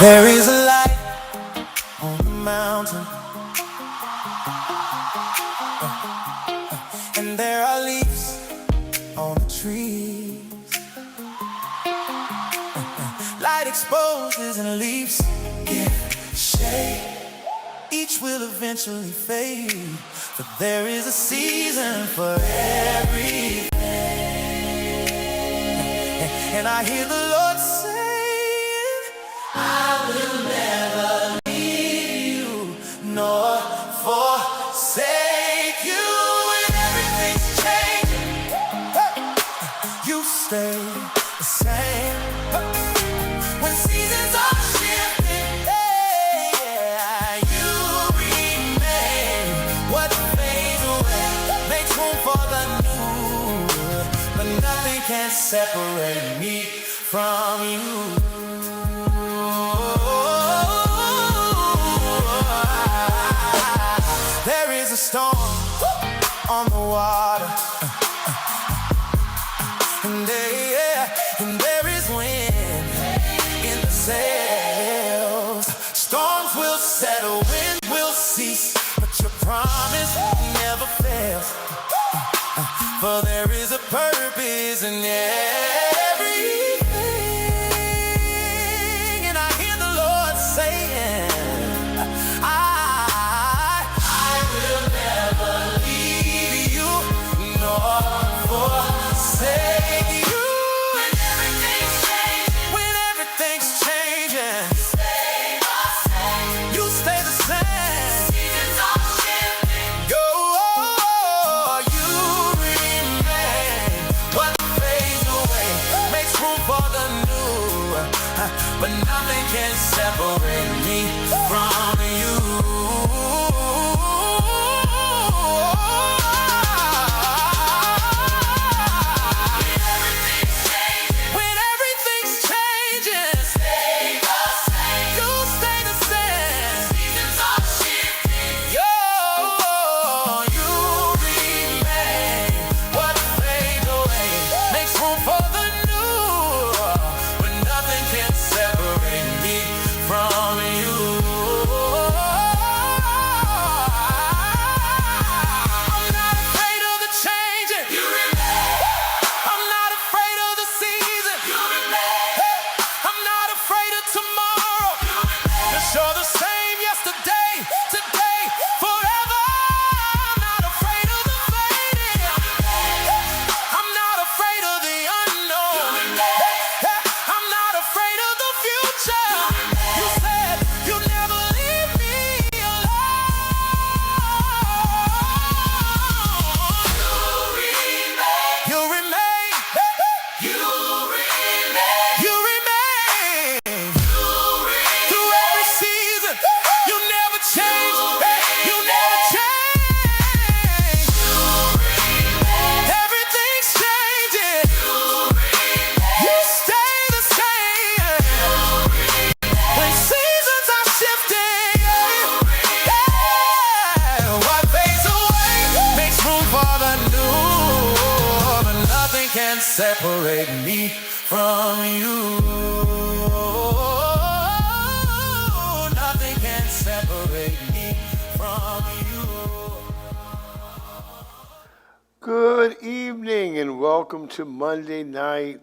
There is a light on the mountain, and there are leaves on the trees. Light exposes and leaves give shade. Each will eventually fade, but there is a season for everything. And I hear the Lord saying, I will never leave you nor forsake you. When everything's changing, you stay the same. When seasons are shifting, you remain. What fades away makes room for the new, but nothing can separate me from you. There is a storm on the water, and there is wind in the sails. Storms will settle, wind will cease, but your promise never fails. For there is a purpose in everything. And I hear the Lord saying, I will never leave you nor forsake you. When everything's changing, you stay the same. Seasons are shifting. You remain. What fades away makes room for the new, but nothing can separate me from you. When everything's changing, you stay the same. Seasons are shifting. You remain. What fades away makes room for the new, but nothing can separate me from you. I'm not afraid of the changing. You remain. I'm not afraid of the season. You remain. I'm not afraid of tomorrow. You remain. 'Cause you're the same yesterday, today, forever. I'm not afraid of the fading. I'm not afraid of the unknown. I'm not afraid of the future. You said you'll never leave me alone. You remain. You remain. You remain. Through every season, you never change. You never change. Everything's changing. You stay the same. When seasons are shifting, what fades away makes room for the new, but nothing can separate me from you. Nothing can separate me from you. Good evening and welcome to Monday night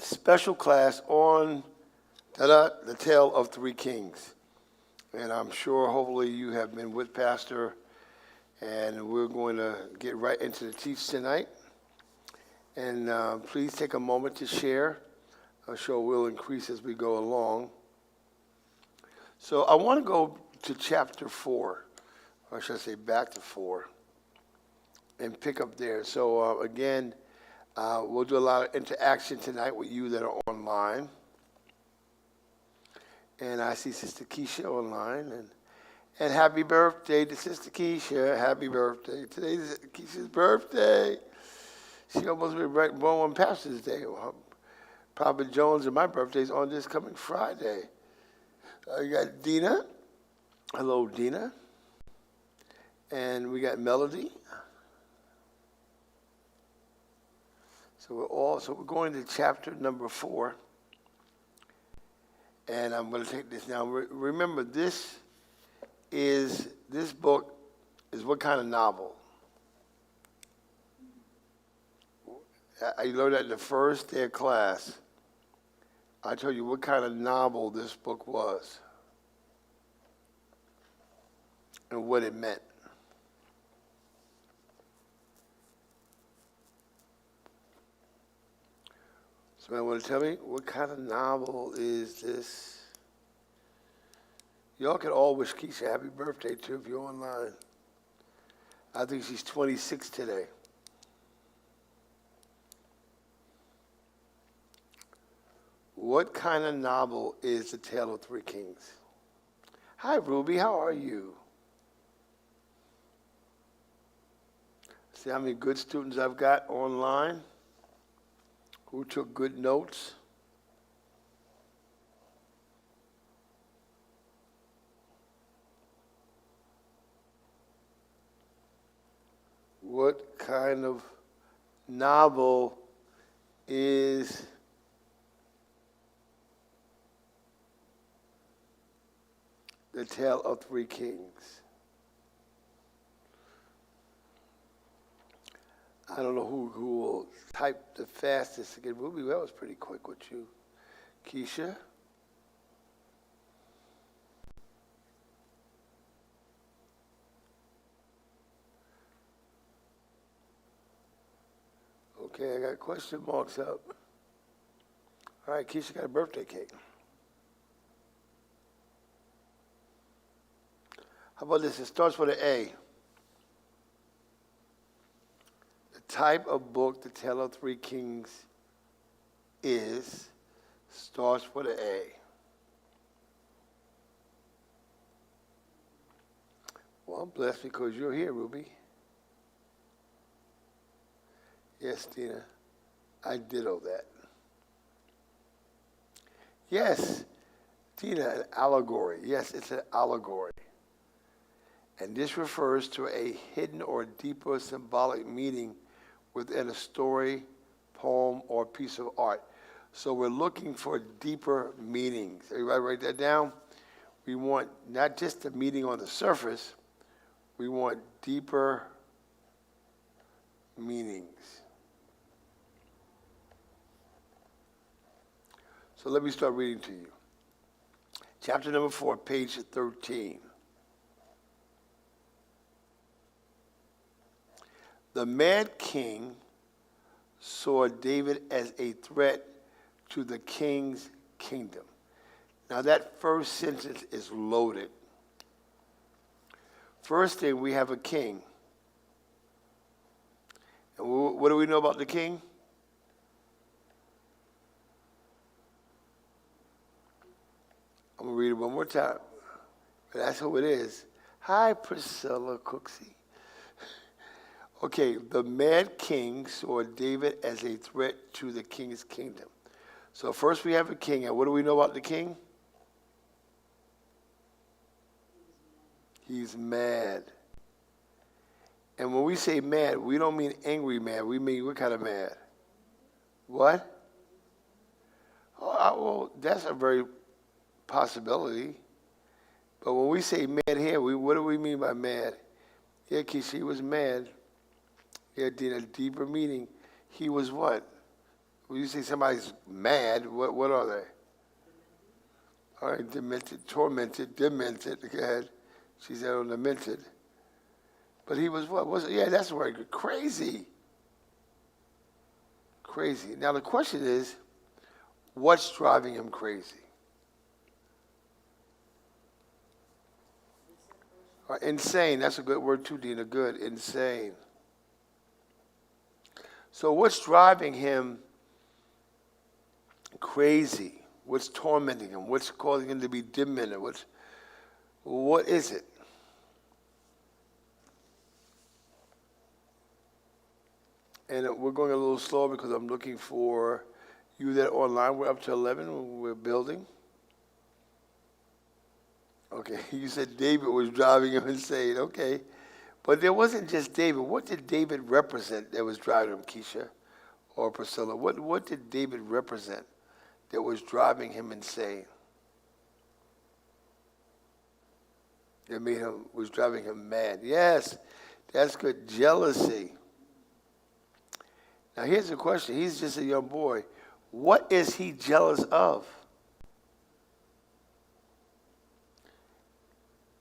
special class on the Tale of Three Kings. And I'm sure hopefully you have been with Pastor, and we're going to get right into the teach tonight. And please take a moment to share. I'm sure we'll increase as we go along. So I want to go to chapter 4, or should I say back to 4, and pick up there. So again, we'll do a lot of interaction tonight with you that are online. And I see Sister Keisha online. And happy birthday to Sister Keisha. Happy birthday. Today's Keisha's birthday. She almost been born on Pastor's Day. Prophet Jones and my birthday's on this coming Friday. You got Dina. Hello, Dina. And we got Melody. So we're going to chapter number 4. And I'm going to take this now. Remember, this book is what kind of novel? I learned that in the first day of class. I told you what kind of novel this book was and what it meant. Somebody want to tell me what kind of novel is this? Y'all can all wish Keisha happy birthday too if you're online. I think she's 26 today. What kind of novel is The Tale of Three Kings? Hi, Ruby, how are you? See how many good students I've got online who took good notes? What kind of novel is The Tale of Three Kings? I don't know who will type the fastest again. Ruby, that was pretty quick with you. Keisha? Okay, I got question marks up. All right, Keisha got a birthday cake. How about this? It starts with an A. The type of book The Tale of Three Kings starts with an A. Well, I'm blessed because you're here, Ruby. Yes, Tina, I ditto that. Yes, Tina, an allegory. Yes, it's an allegory. And this refers to a hidden or deeper symbolic meaning within a story, poem, or piece of art. So we're looking for deeper meanings. Everybody write that down? We want not just the meaning on the surface, we want deeper meanings. So let me start reading to you. Chapter number 4, page 13. The mad king saw David as a threat to the king's kingdom. Now that first sentence is loaded. First thing, we have a king. And what do we know about the king? I'm going to read it one more time. That's who it is. Hi, Priscilla Cooksey. Okay, the mad king saw David as a threat to the king's kingdom. So first we have a king, and what do we know about the king? He's mad. And when we say mad, we don't mean angry mad. We mean what kind of mad? What? Well, that's a very possibility. But when we say mad here, what do we mean by mad? Yeah, Keisha, he was mad. Yeah, did a deeper meaning. He was what? When you say somebody's mad, what are they? All right, demented, tormented, demented. Go ahead. She said, oh, demented. But he was what? Yeah, that's the word. Crazy. Crazy. Now the question is, what's driving him crazy? All right, insane. That's a good word too, Dina. Good. Insane. So what's driving him crazy? What's tormenting him? What's causing him to be demented? What is it? And we're going a little slower because I'm looking for you that are online. We're up to 11. We're building. Okay, you said David was driving him insane. Okay. But there wasn't just David. What did David represent that was driving him, Keisha or Priscilla? What did David represent that was driving him insane? That was driving him mad. Yes, that's good. Jealousy. Now here's the question. He's just a young boy. What is he jealous of?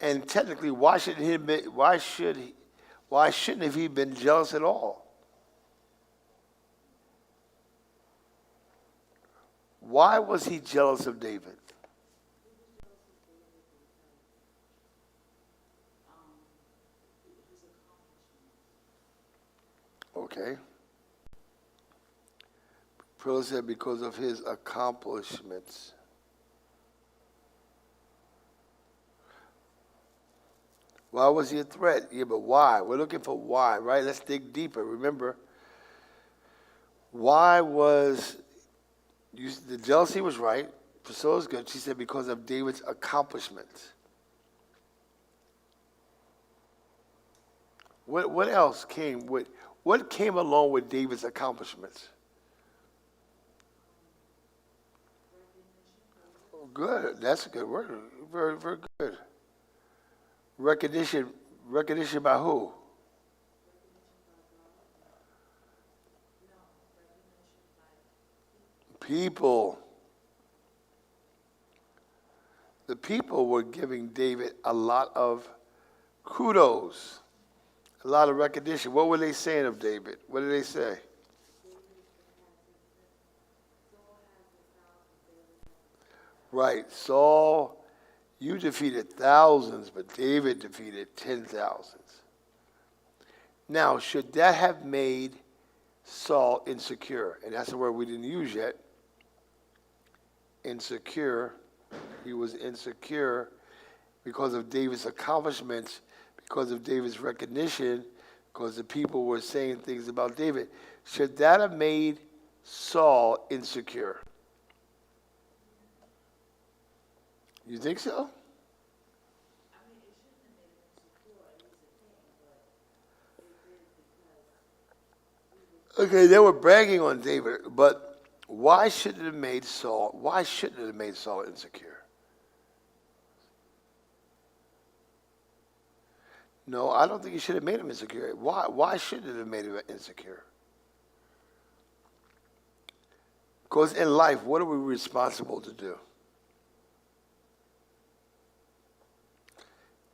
And technically, why shouldn't have he been jealous at all? Why was he jealous of David? Okay. Pearl said because of his accomplishments. Why was he a threat? Yeah, but why? We're looking for why, right? Let's dig deeper. Remember, why was the jealousy was right. Priscilla's good. She said because of David's accomplishments. What else came with? What came along with David's accomplishments? Good. That's a good word. Very, very good. Recognition by who? People. The people were giving David a lot of kudos, a lot of recognition. What were they saying of David? What did they say? Right, Saul, you defeated thousands, but David defeated 10,000s. Now, should that have made Saul insecure? And that's the word we didn't use yet. Insecure. He was insecure because of David's accomplishments, because of David's recognition, because the people were saying things about David. Should that have made Saul insecure? You think so? Okay, they were bragging on David, but why should it have made Saul? Why shouldn't it have made Saul insecure? No, I don't think he should have made him insecure. Why shouldn't it have made him insecure? Because in life, what are we responsible to do?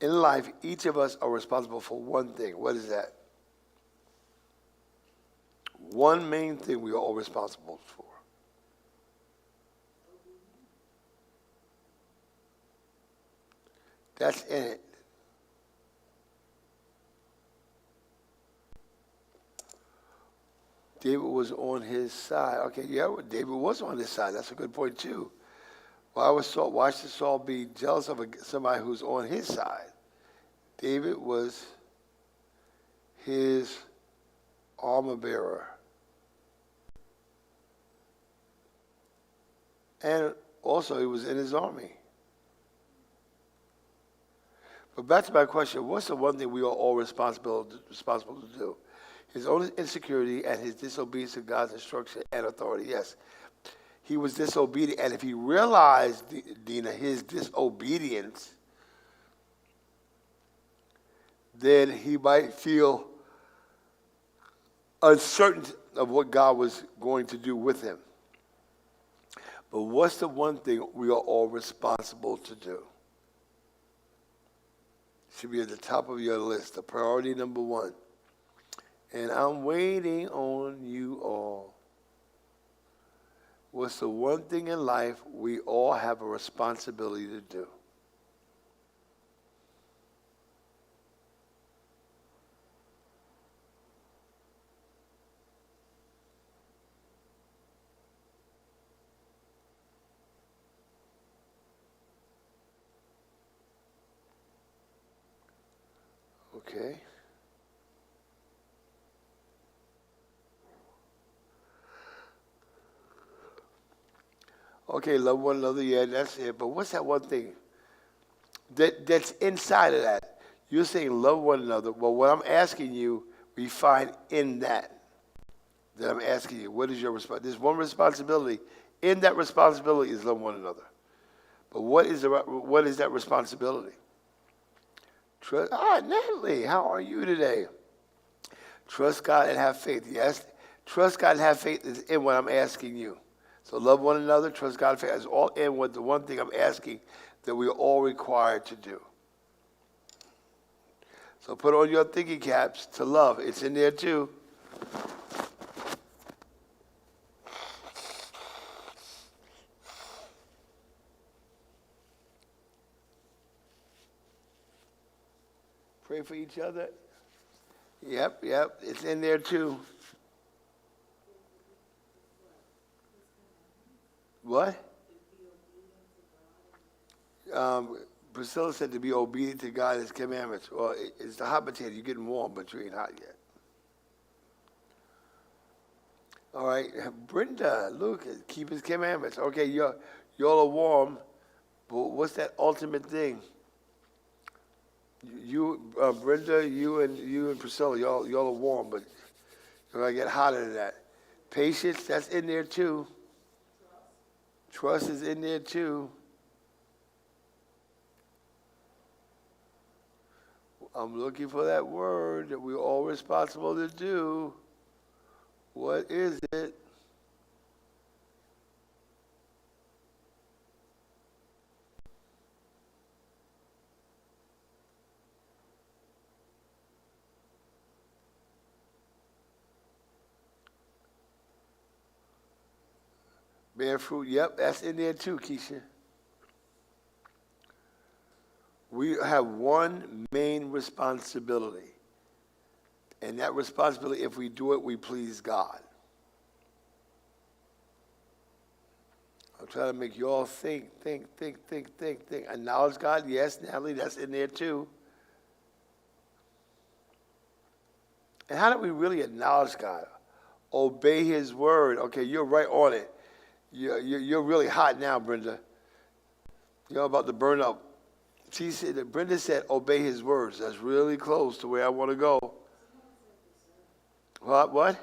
In life, each of us are responsible for one thing. What is that? One main thing we are all responsible for. That's in it. David was on his side. Okay, yeah, David was on his side. That's a good point too. Why should Saul be jealous of somebody who's on his side? David was his armor bearer. And also he was in his army. But back to my question, what's the one thing we are all responsible to do? His own insecurity and his disobedience to God's instruction and authority. Yes, he was disobedient. And if he realized, Dina, his disobedience, then he might feel uncertain of what God was going to do with him. But what's the one thing we are all responsible to do? Should be at the top of your list, the priority number one. And I'm waiting on you all. What's the one thing in life we all have a responsibility to do? Okay. Okay, love one another, yeah, that's it. But what's that one thing that's inside of that? You're saying love one another. Well, what I'm asking you, we find in that I'm asking you, what is your response? There's one responsibility. In that responsibility is love one another. But what is that responsibility? Natalie, how are you today? Trust God and have faith. Yes, trust God and have faith is in what I'm asking you. So love one another, trust God and faith. It's all in what the one thing I'm asking that we're all required to do. So put on your thinking caps to love. It's in there too. Pray for each other. Yep, it's in there too. What? Priscilla said to be obedient to God and His commandments. Well, it's the hot potato. You're getting warm, but you ain't hot yet. All right, Brenda, Luke, keep His commandments. Okay, y'all are warm, but what's that ultimate thing? You, Brenda, you and Priscilla, y'all are warm, but you're gonna get hotter than that. Patience, that's in there too. Trust is in there too. I'm looking for that word that we're all responsible to do. What is it? Bear fruit, yep, that's in there too, Keisha. We have one main responsibility. And that responsibility, if we do it, we please God. I'm trying to make you all think. Acknowledge God, yes, Natalie, that's in there too. And how do we really acknowledge God? Obey His word. Okay, you're right on it. You're really hot now, Brenda. You're about to burn up. Brenda said, obey His words. That's really close to where I want to go. What?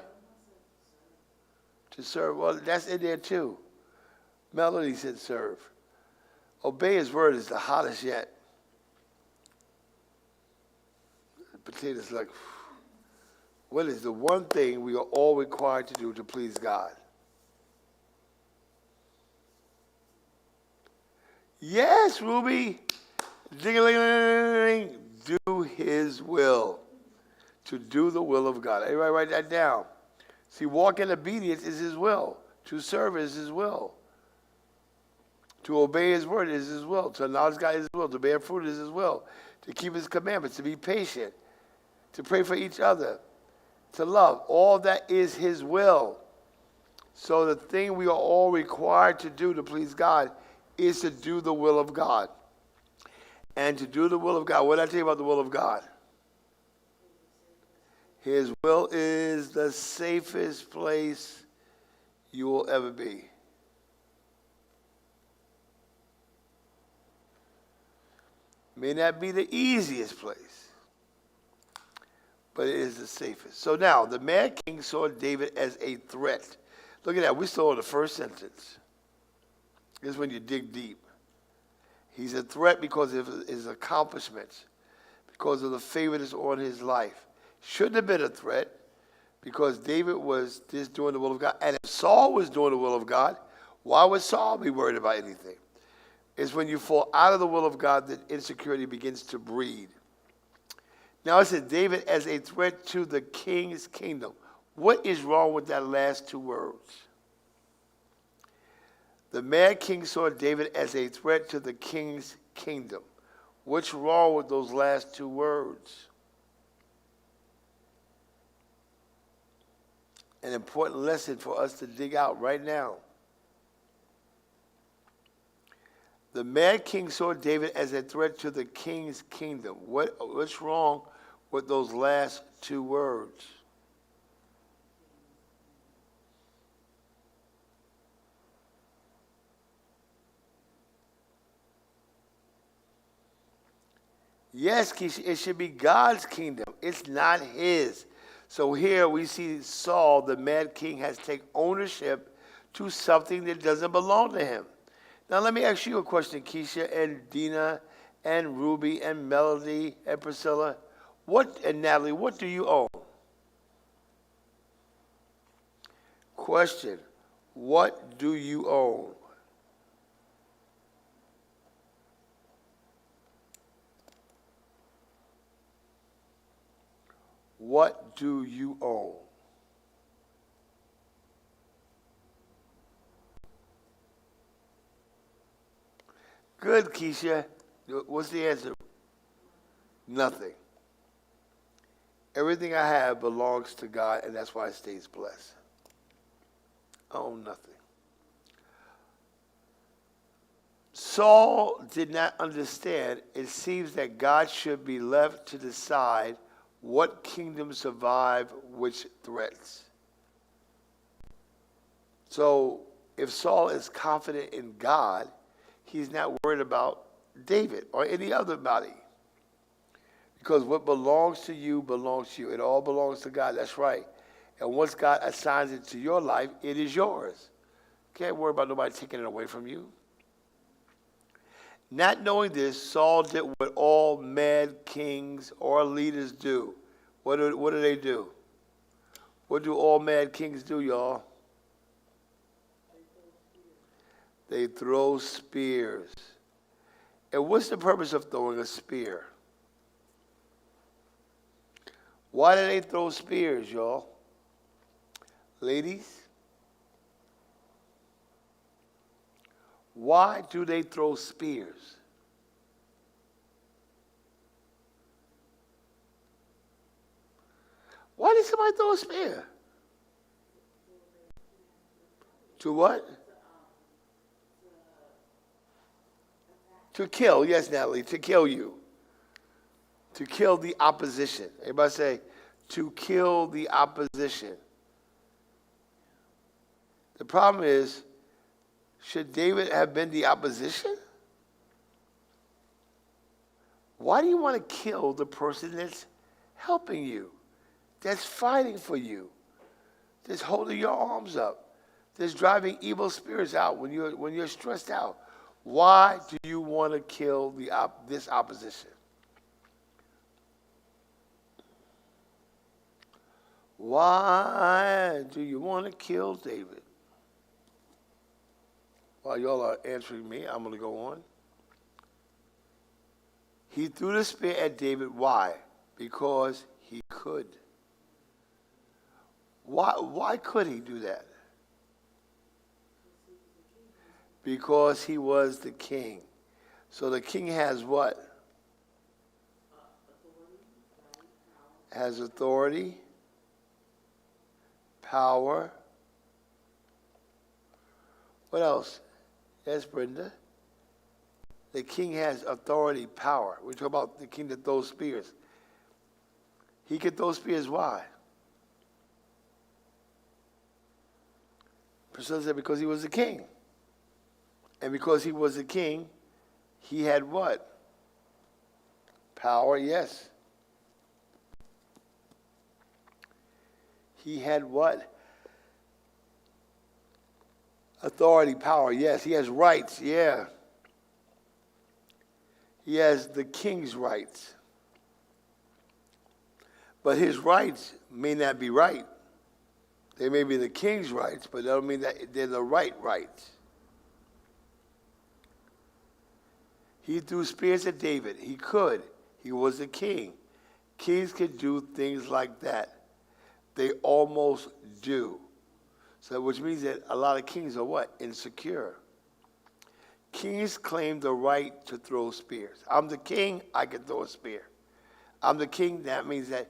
To serve. Well, that's in there too. Melody said serve. Obey His word is the hottest yet. The potatoes like, what is the one thing we are all required to do to please God? Yes, Ruby. Ding-a-ling-a-ling-a-ling. Do His will. To do the will of God. Everybody write that down. See, walk in obedience is His will. To serve is His will. To obey His word is His will. To acknowledge God is His will. To bear fruit is His will. To keep His commandments. To be patient. To pray for each other. To love. All that is His will. So the thing we are all required to do to please God is to do the will of God. And to do the will of God, what did I tell you about the will of God? His will is the safest place you will ever be. May not be the easiest place, but it is the safest. So now, the mad king saw David as a threat. Look at that. We saw the first sentence. This is when you dig deep. He's a threat because of his accomplishments, because of the favor that's on his life. Shouldn't have been a threat because David was just doing the will of God. And if Saul was doing the will of God, why would Saul be worried about anything? It's when you fall out of the will of God that insecurity begins to breed. Now it says David as a threat to the king's kingdom. What is wrong with that last two words? The mad king saw David as a threat to the king's kingdom. What's wrong with those last two words? An important lesson for us to dig out right now. The mad king saw David as a threat to the king's kingdom. What's wrong with those last two words? Yes, it should be God's kingdom. It's not his. So here we see Saul, the mad king, has taken ownership to something that doesn't belong to him. Now let me ask you a question, Keisha and Dina and Ruby and Melody and Priscilla, and Natalie, what do you own? Question, what do you own? What do you own? Good, Keisha. What's the answer? Nothing. Everything I have belongs to God, and that's why it stays blessed. I own nothing. Saul did not understand. It seems that God should be left to decide what kingdoms survive which threats. So if Saul is confident in God, he's not worried about David or any other body. Because what belongs to you belongs to you. It all belongs to God. That's right. And once God assigns it to your life, it is yours. Can't worry about nobody taking it away from you. Not knowing this, Saul did what all mad kings or leaders do. What do they do? What do all mad kings do, y'all? They throw spears. And what's the purpose of throwing a spear? Why do they throw spears, y'all? Ladies? Why do they throw spears? Why did somebody throw a spear? To what? To kill. Yes, Natalie, to kill you. To kill the opposition. Everybody say, to kill the opposition. The problem is, should David have been the opposition? Why do you want to kill the person that's helping you, that's fighting for you, that's holding your arms up, that's driving evil spirits out when you're stressed out? Why do you want to kill this opposition? Why do you want to kill David? While y'all are answering me, I'm going to go on. He threw the spear at David. Why? Because he could. Why could he do that? Because he was the king. So the king has what? Has authority, power. What else? Yes, Brenda. The king has authority, power. We talk about the king that throws spears. He could throw spears. Why? Priscilla said because he was the king. And because he was the king, he had what? Power, yes. He had what? Authority, power, yes. He has rights, yeah. He has the king's rights. But his rights may not be right. They may be the king's rights, but that don't mean that they're the right rights. He threw spears at David. He could. He was a king. Kings could do things like that. They almost do. So which means that a lot of kings are what? Insecure. Kings claim the right to throw spears. I'm the king, I can throw a spear. I'm the king, that means that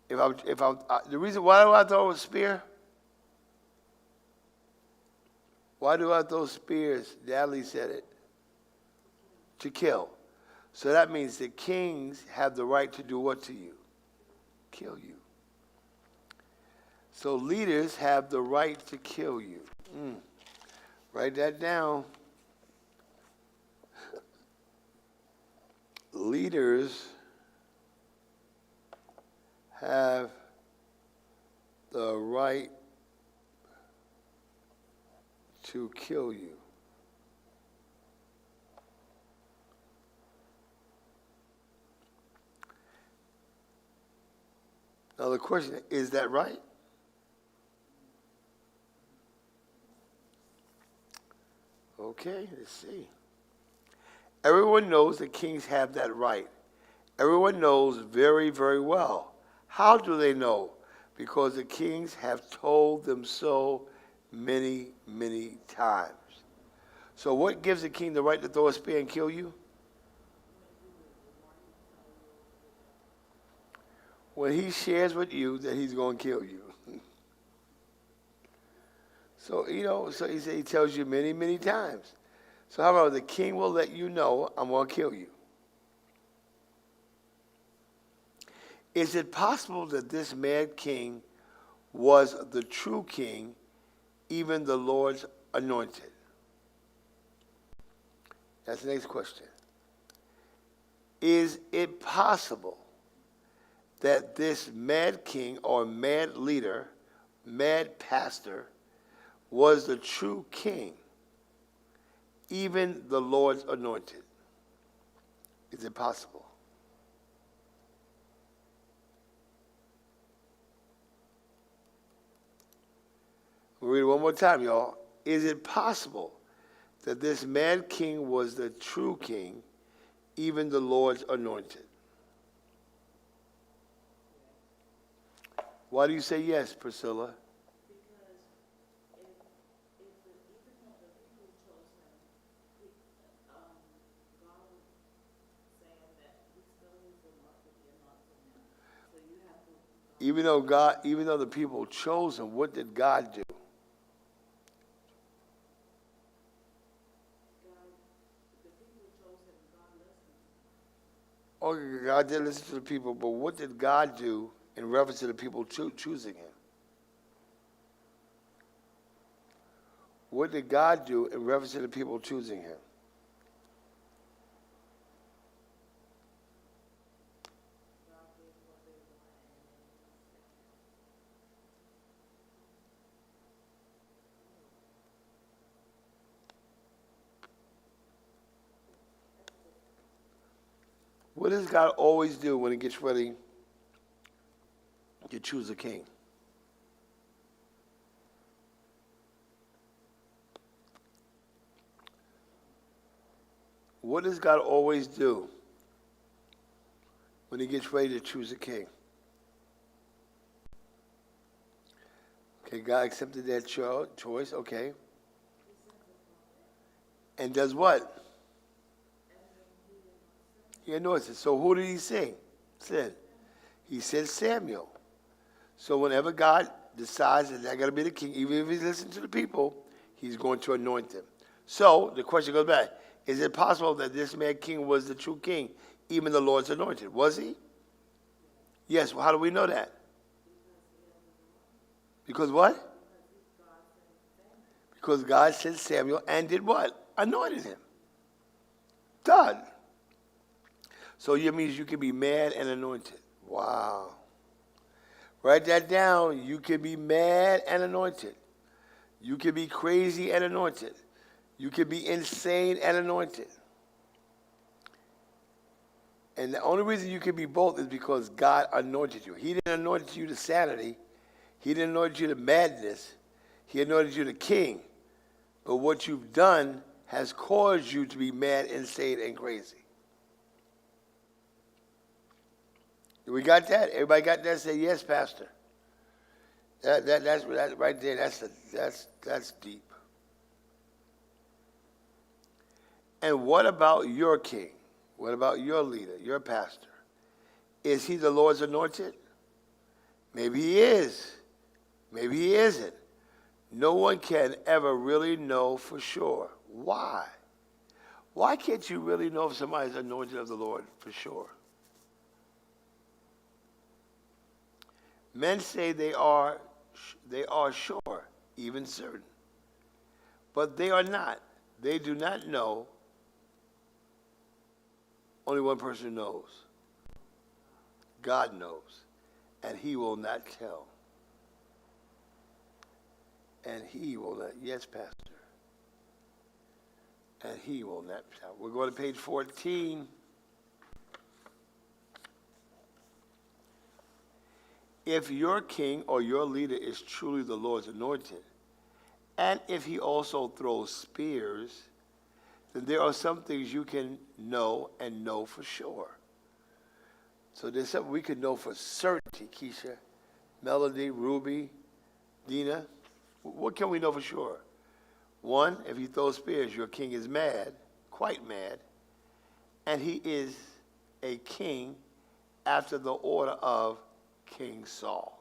the reason why do I throw a spear? Why do I throw spears? Natalie said it. To kill. So that means that kings have the right to do what to you? Kill you. So leaders have the right to kill you. Write that down. Leaders have the right to kill you. Now the question is that right? Okay, let's see. Everyone knows that kings have that right. Everyone knows very, very well. How do they know? Because the kings have told them so many, many times. So what gives a king the right to throw a spear and kill you? When he shares with you that he's going to kill you. So, so he tells you many, many times. So how about the king will let you know, I'm going to kill you. Is it possible that this mad king was the true king, even the Lord's anointed? That's the next question. Is it possible that this mad king or mad leader, mad pastor, was the true king, even the Lord's anointed? Is it possible? We'll read it one more time, y'all. Is it possible that this mad king was the true king, even the Lord's anointed? Why do you say yes, Priscilla? Even though the people chose him, what did God do? Oh, God did listen to the people, but what did God do in reference to the people choosing him? What did God do in reference to the people choosing him? What does God always do when he gets ready to choose a king? What does God always do when he gets ready to choose a king? Okay, God accepted that choice, okay. And does what? He anoints it. So who did he send? He said Samuel. So whenever God decides that they're going to be the king, even if he listens to the people, he's going to anoint them. So the question goes back. Is it possible that this man king was the true king, even the Lord's anointed? Was he? Yes. Well, how do we know that? Because what? Because God sent Samuel and did what? Anointed him. Done. So it means you can be mad and anointed. Wow. Write that down. You can be mad and anointed. You can be crazy and anointed. You can be insane and anointed. And the only reason you can be both is because God anointed you. He didn't anoint you to sanity. He didn't anoint you to madness. He anointed you to king. But what you've done has caused you to be mad, insane, and crazy. We got that? Everybody got that? Say yes, Pastor. That's right there. That's deep. And what about your king? What about your leader, your pastor? Is he the Lord's anointed? Maybe he is. Maybe he isn't. No one can ever really know for sure. Why? Why can't you really know if somebody's anointed of the Lord for sure? Men say they are sure, even certain. But they are not. They do not know. Only one person knows. God knows. And he will not tell. And he will not. Yes, Pastor. And he will not tell. We're going to page 14. if your king or your leader is truly the Lord's anointed, and if he also throws spears, then there are some things you can know and know for sure. So there's something we can know for certainty, Keisha, Melody, Ruby, Dina. What can we know for sure? One, if he throws spears, your king is mad, quite mad, and he is a king after the order of King Saul.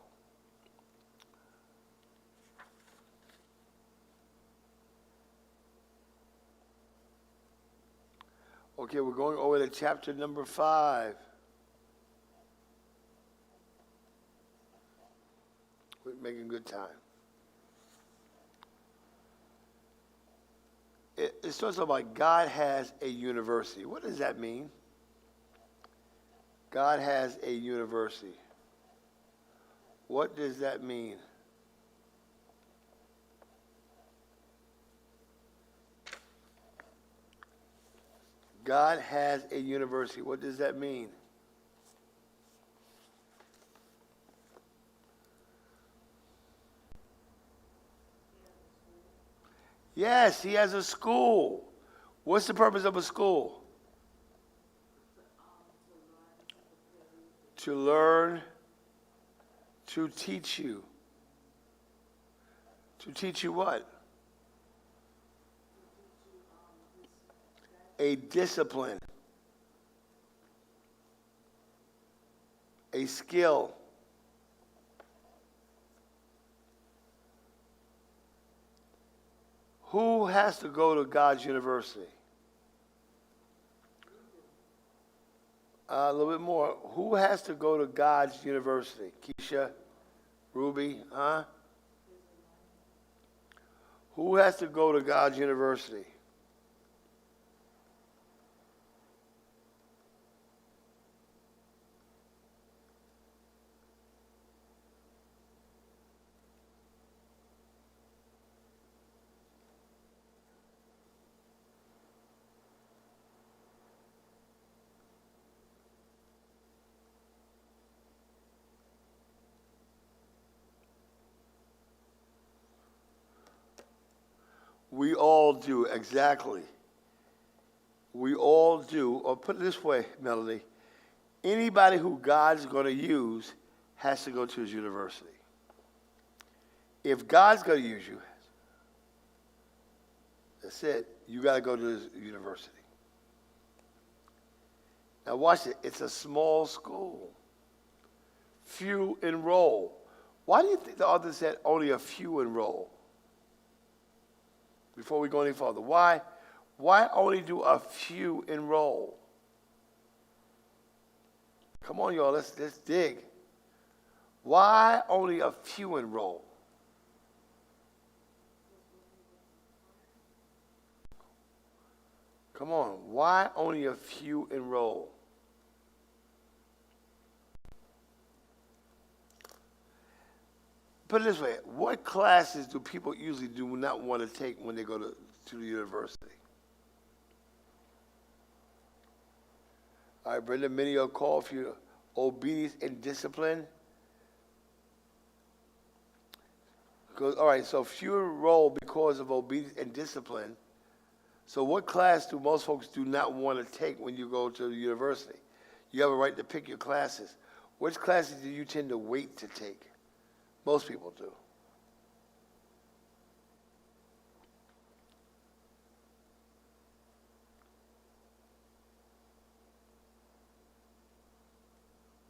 Okay, we're going over to chapter number 5. We're making good time. It starts off like God has a university. What does that mean? God has a university. What does that mean? God has a university. What does that mean? Yes, he has a school. What's the purpose of a school? To learn, to teach you. To teach you what? A discipline, a skill. Who has to go to God's university? A little bit more. Who has to go to God's university? Keisha, Ruby, huh? Who has to go to God's university? We all do, exactly. We all do, or put it this way, Melody, anybody who God's going to use has to go to his university. If God's going to use you, that's it. You got to go to his university. Now watch it. It's a small school. Few enroll. Why do you think the author said only a few enroll? Before we go any further, why only do a few enroll? Come on, y'all, let's dig. Why only a few enroll? Come on, why only a few enroll? Put it this way, what classes do people usually do not want to take when they go to the university? All right, Brenda, many are called for your obedience and discipline. All right, so few enroll because of obedience and discipline. So what class do most folks do not want to take when you go to the university? You have a right to pick your classes. Which classes do you tend to wait to take? Most people do.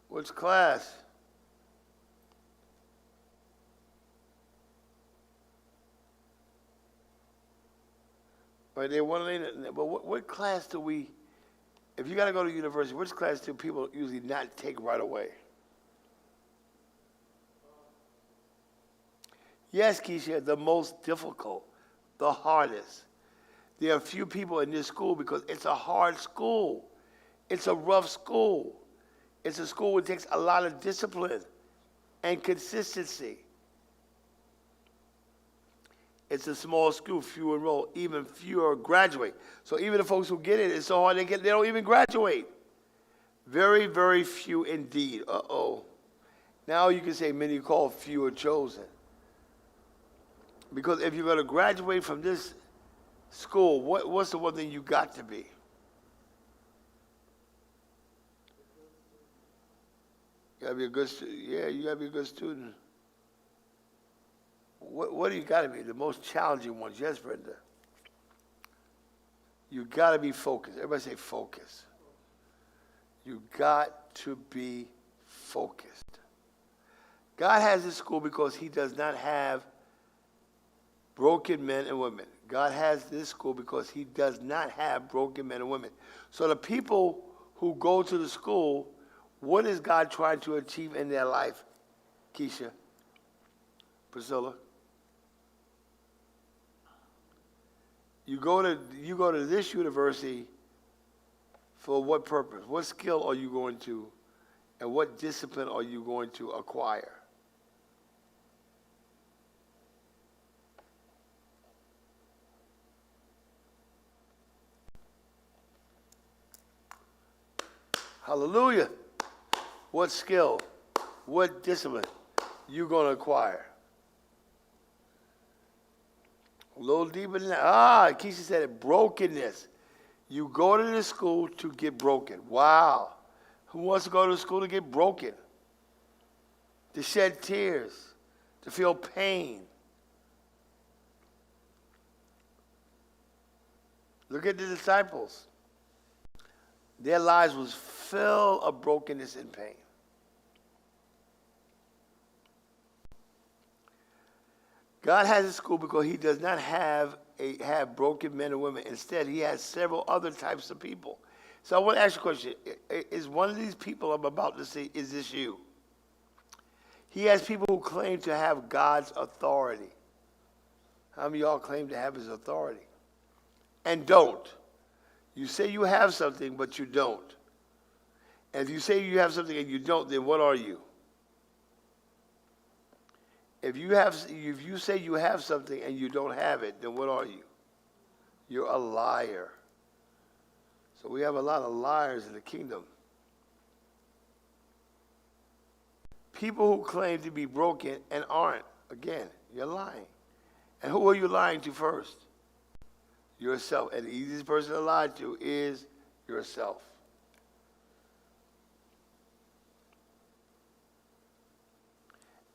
Which class? Right, they want to, but what class do we, if you got to go to university, which class do people usually not take right away? Yes, Keisha, the most difficult, the hardest. There are few people in this school because it's a hard school. It's a rough school. It's a school that takes a lot of discipline and consistency. It's a small school, few enroll, even fewer graduate. So even the folks who get it, it's so hard they don't even graduate. Very, very few indeed. Uh-oh. Now you can say many called, few are chosen. Because if you're going to graduate from this school, what's the one thing you got to be? You got to be a good student. Yeah, you got to be a good student. What do you got to be? The most challenging ones. Yes, Brenda. You got to be focused. Everybody say focus. You got to be focused. God has this school because he does not have broken men and women. God has this school because he does not have broken men and women. So the people who go to the school, what is God trying to achieve in their life? Keisha, Priscilla. You go to this university for what purpose? What skill are you going to, and what discipline are you going to acquire? Hallelujah. What skill, what discipline you going to acquire? A little deeper than that. Keisha said it, brokenness. You go to this school to get broken. Wow. Who wants to go to school to get broken? To shed tears, to feel pain. Look at the disciples. Their lives was full of brokenness and pain. God has a school because he does not have broken men and women. Instead, he has several other types of people. So I want to ask you a question. Is one of these people I'm about to say, is this you? He has people who claim to have God's authority. How many of y'all claim to have his authority? And don't. You say you have something, but you don't. And if you say you have something and you don't, then what are you? If you say you have something and you don't have it, then what are you? You're a liar. So we have a lot of liars in the kingdom. People who claim to be broken and aren't. Again, you're lying. And who are you lying to first? Yourself. And the easiest person to lie to is yourself.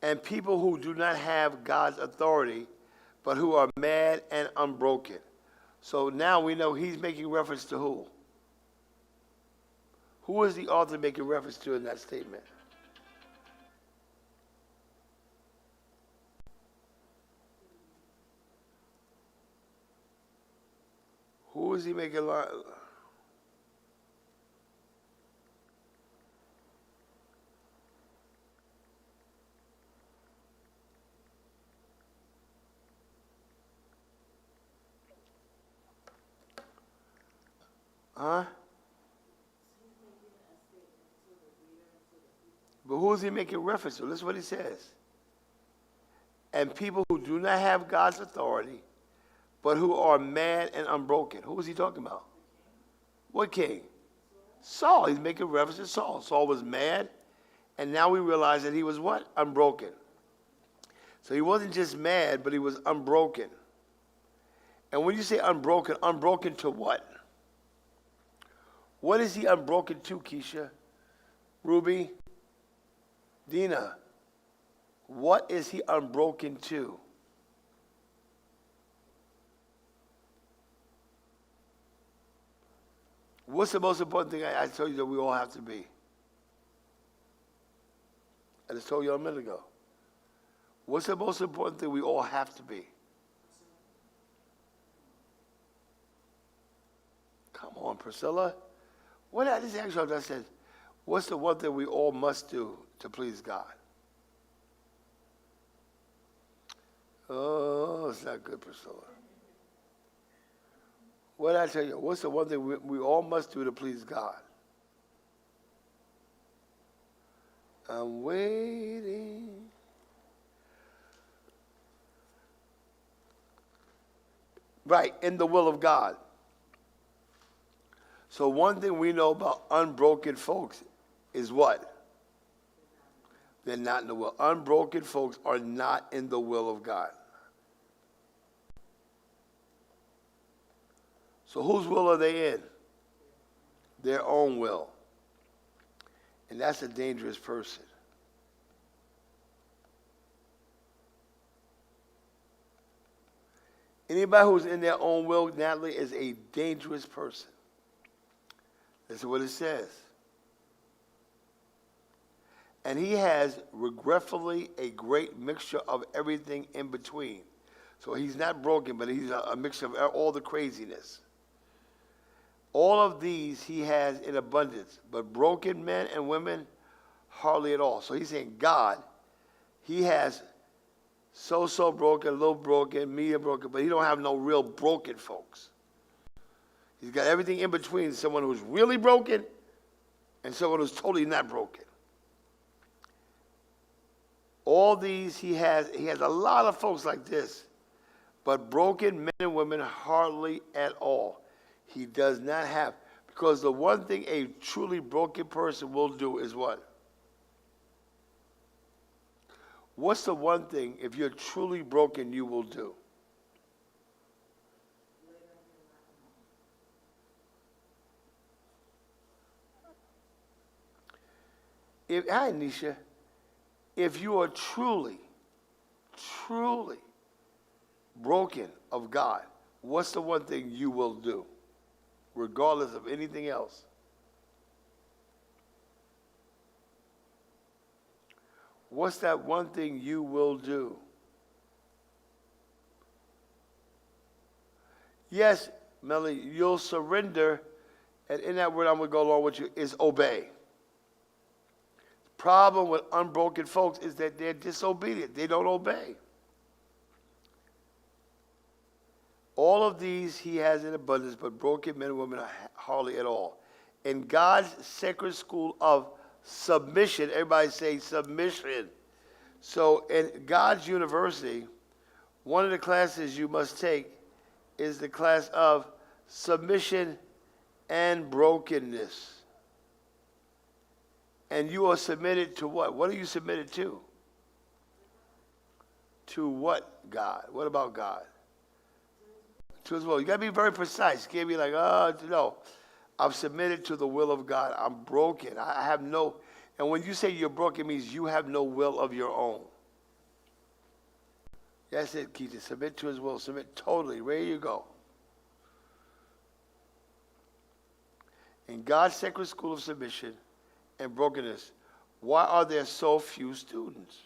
And people who do not have God's authority, but who are mad and unbroken. So now we know he's making reference to who? Who is the author making reference to in that statement? Who is he making? Huh? But who is he making reference to? Listen what he says. And people who do not have God's authority, but who are mad and unbroken. Who is he talking about? What king? Saul. He's making reference to Saul. Saul was mad, and now we realize that he was what? Unbroken. So he wasn't just mad, but he was unbroken. And when you say unbroken, unbroken to what? What is he unbroken to, Keisha? Ruby? Dina? What is he unbroken to? What's the most important thing I told you that we all have to be? I just told you a minute ago. What's the most important thing we all have to be? Come on, Priscilla. What I just asked you, I said, what's the one thing we all must do to please God? Oh, it's not good, Priscilla. What did I tell you? What's the one thing we all must do to please God? I'm waiting. Right, in the will of God. So one thing we know about unbroken folks is what? they're not in the will. Unbroken folks are not in the will of God. So whose will are they in? Their own will. And that's a dangerous person. Anybody who's in their own will, Natalie, is a dangerous person. That's what it says. And he has, regretfully, a great mixture of everything in between. So he's not broken, but he's a mixture of all the craziness. All of these he has in abundance, but broken men and women, hardly at all. So he's saying God, he has so broken, a little broken, medium broken, but he don't have no real broken folks. He's got everything in between, someone who's really broken and someone who's totally not broken. All these he has a lot of folks like this, but broken men and women hardly at all. He does not have, because the one thing a truly broken person will do is what? What's the one thing, if you're truly broken, you will do? Hi, Nisha. If you are truly broken of God, what's the one thing you will do, regardless of anything else? What's that one thing you will do? Yes, Melly, you'll surrender, and in that word I'm going to go along with you, is obey. Problem with unbroken folks is that they're disobedient. They don't obey. All of these he has in abundance, but broken men and women are hardly at all. In God's sacred school of submission, everybody say submission. So in God's university, one of the classes you must take is the class of submission and brokenness. And you are submitted to what? What are you submitted to? To what God? What about God? To his will. You got to be very precise. You can't be like, oh, no. I'm submitted to the will of God. I'm broken. I have no, and when you say you're broken, it means you have no will of your own. That's it, Keita. Submit to his will. Submit totally. There you go. In God's sacred school of submission and brokenness, why are there so few students?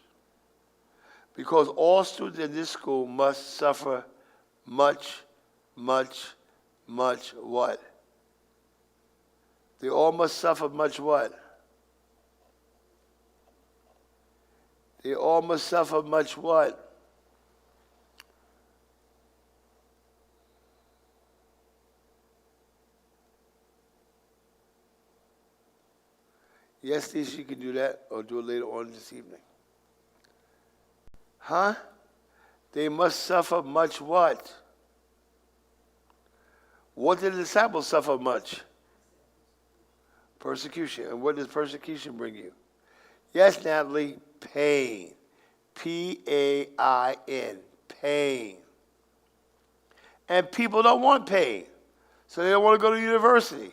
Because all students in this school must suffer much what? They all must suffer much what? They all must suffer much what? Yes, Tisha, you can do that, or do it later on this evening. Huh? They must suffer much what? What did the disciples suffer much? Persecution. And what does persecution bring you? Yes, Natalie, pain. P-A-I-N. Pain. And people don't want pain, so they don't want to go to university.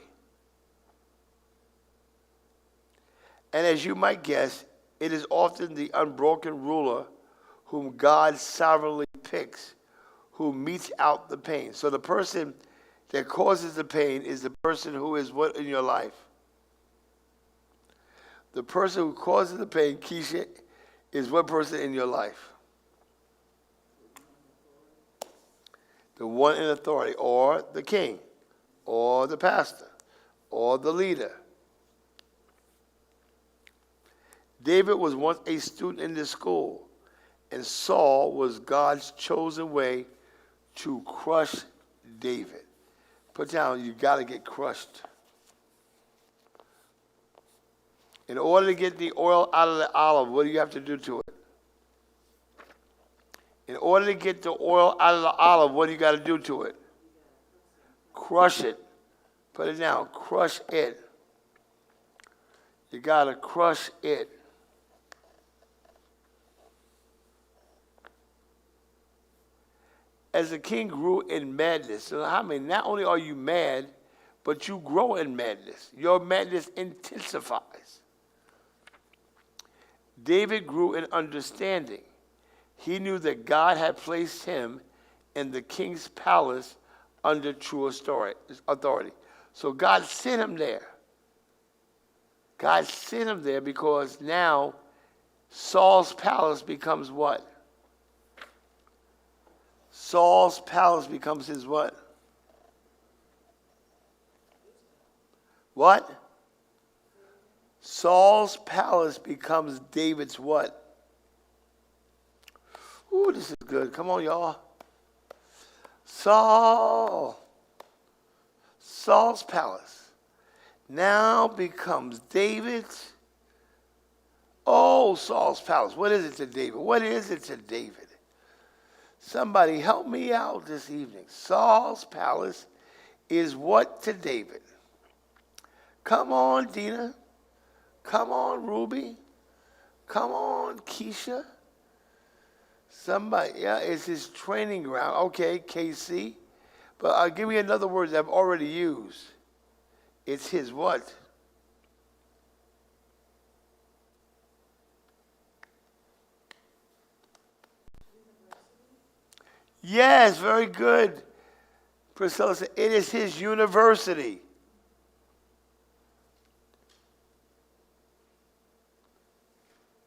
And as you might guess, it is often the unbroken ruler whom God sovereignly picks who metes out the pain. So the person that causes the pain is the person who is what in your life? The person who causes the pain, Keisha, is what person in your life? The one in authority, or the king, or the pastor, or the leader. David was once a student in this school, and Saul was God's chosen way to crush David. Put down, you got to get crushed. In order to get the oil out of the olive, what do you have to do to it? In order to get the oil out of the olive, what do you got to do to it? Crush it. Put it down. Crush it. You got to crush it. as the king grew in madness. So how many? Not only are you mad, but you grow in madness. Your madness intensifies. David grew in understanding. He knew that God had placed him in the king's palace under true authority. So God sent him there. God sent him there because now Saul's palace becomes what? Saul's palace becomes his what? What? Saul's palace becomes David's what? Ooh, this is good. Come on, y'all. Saul's palace now becomes David's. Oh, Saul's palace. What is it to David? What is it to David? Somebody help me out this evening. Saul's palace is what to David? Come on, Dina. Come on, Ruby. Come on, Keisha. Somebody, yeah, it's his training ground. Okay, KC. But I'll give you another word that I've already used. It's his what? Yes, very good. Priscilla said, it is his university.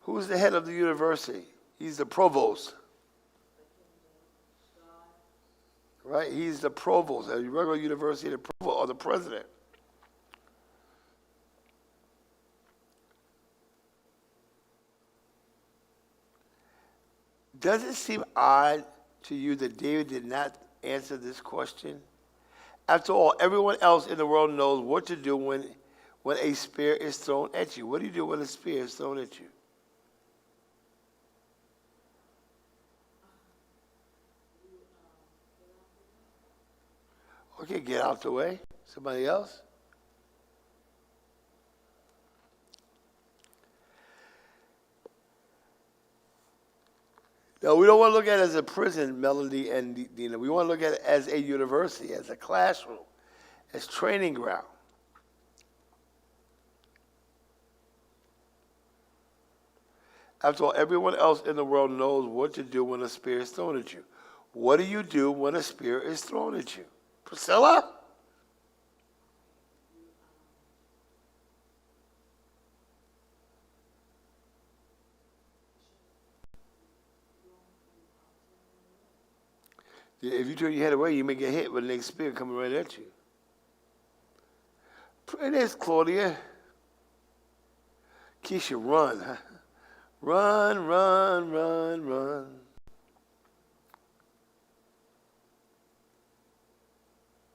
Who's the head of the university? He's the provost. Right? He's the provost. At a regular university, the provost or the president. Does it seem odd to you that David did not answer this question? After all, everyone else in the world knows what to do when a spear is thrown at you. What do you do when a spear is thrown at you? Okay, get out the way. Somebody else? No, we don't want to look at it as a prison, Melody and Dina. We want to look at it as a university, as a classroom, as training ground. After all, everyone else in the world knows what to do when a spear is thrown at you. What do you do when a spear is thrown at you? Priscilla? If you turn your head away, you may get hit with the next spear coming right at you. It is, Claudia. Keisha, run. Huh? Run, run, run, run.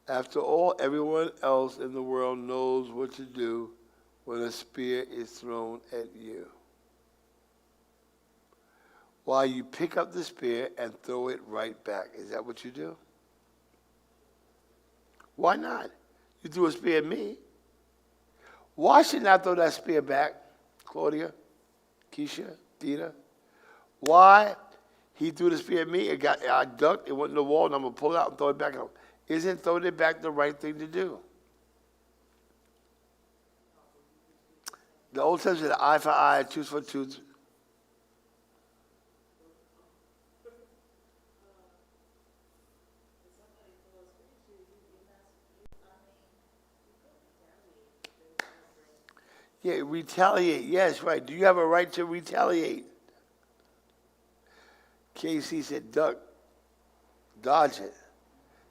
After all, everyone else in the world knows what to do when a spear is thrown at you. While you pick up the spear and throw it right back. Is that what you do? Why not? You threw a spear at me. Why should I throw that spear back, Claudia, Keisha, Dina? Why? He threw the spear at me, I ducked, it went in the wall, and I'm going to pull it out and throw it back at him. Isn't throwing it back the right thing to do? The Old Testament said eye for eye, tooth for tooth. Yeah, retaliate. Yes, right. Do you have a right to retaliate? KC said, duck, dodge it.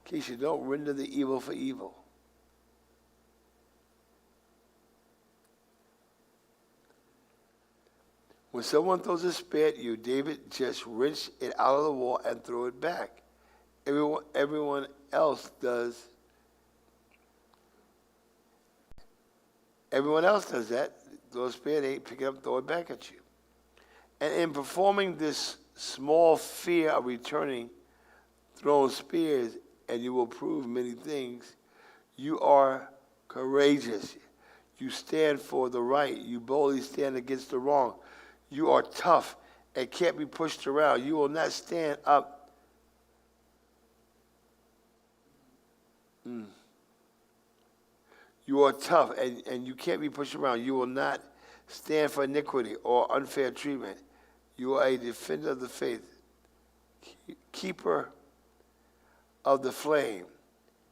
Keisha, don't render the evil for evil. When someone throws a spear at you, David just wrenched it out of the wall and threw it back. Everyone else does. Everyone else does that. Throw a spear, they pick it up, throw it back at you. And in performing this small fear of returning thrown spears, and you will prove many things, you are courageous. You stand for the right. You boldly stand against the wrong. You are tough and can't be pushed around. You will not stand up You are tough, and you can't be pushed around. You will not stand for iniquity or unfair treatment. You are a defender of the faith, keeper of the flame,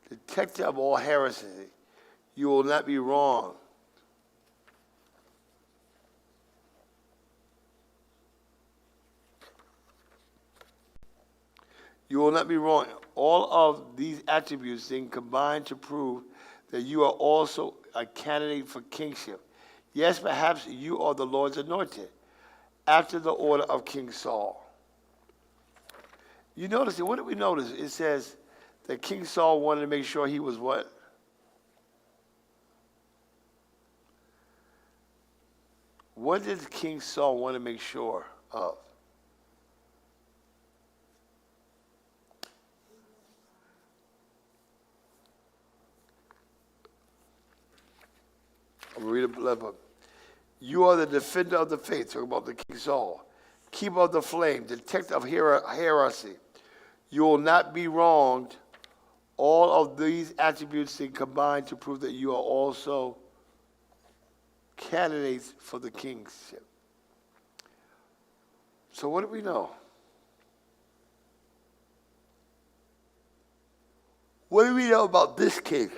detector of all heresy. You will not be wrong. You will not be wrong. All of these attributes then combine to prove that you are also a candidate for kingship. Yes, perhaps you are the Lord's anointed, after the order of King Saul. You notice it. What did we notice? It says that King Saul wanted to make sure he was what? What did King Saul want to make sure of? I'm going to read a letter. You are the defender of the faith, talking about the King Saul, keeper of the flame, detector of heresy. You will not be wronged. All of these attributes combine to prove that you are also candidates for the kingship. So what do we know? What do we know about this king?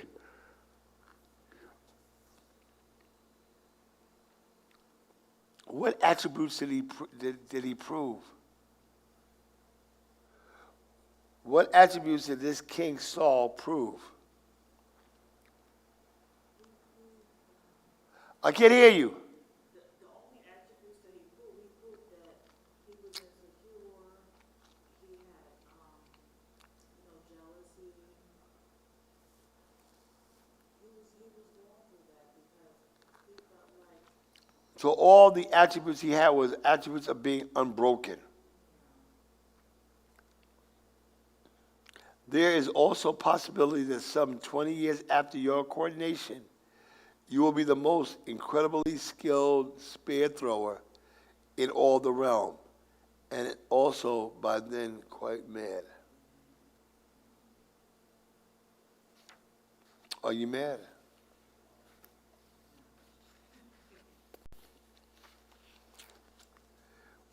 What attributes did he prove? What attributes did this King Saul prove? I can't hear you. The only attributes that he proved that he was insecure, he had, jealousy. He was going through that because he felt like, So all the attributes he had was attributes of being unbroken. There is also possibility that some 20 years after your coronation, you will be the most incredibly skilled spear thrower in all the realm, and also by then quite mad. Are you mad?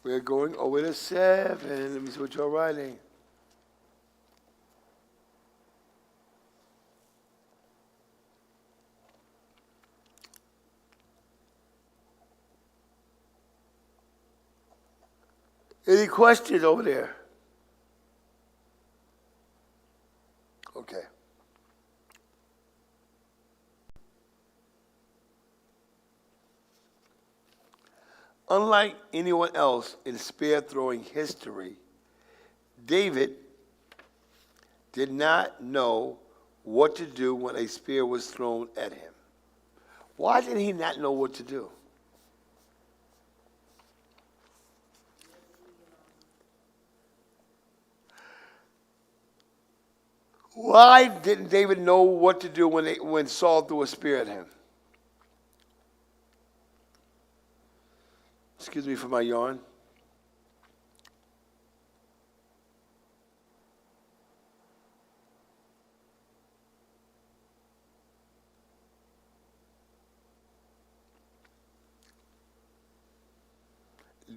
We're going over to 7. Let me see what you're writing. Any questions over there? Okay. Unlike anyone else in spear throwing history, David did not know what to do when a spear was thrown at him. Why did he not know what to do? Why didn't David know what to do when Saul threw a spear at him? Excuse me for my yawn.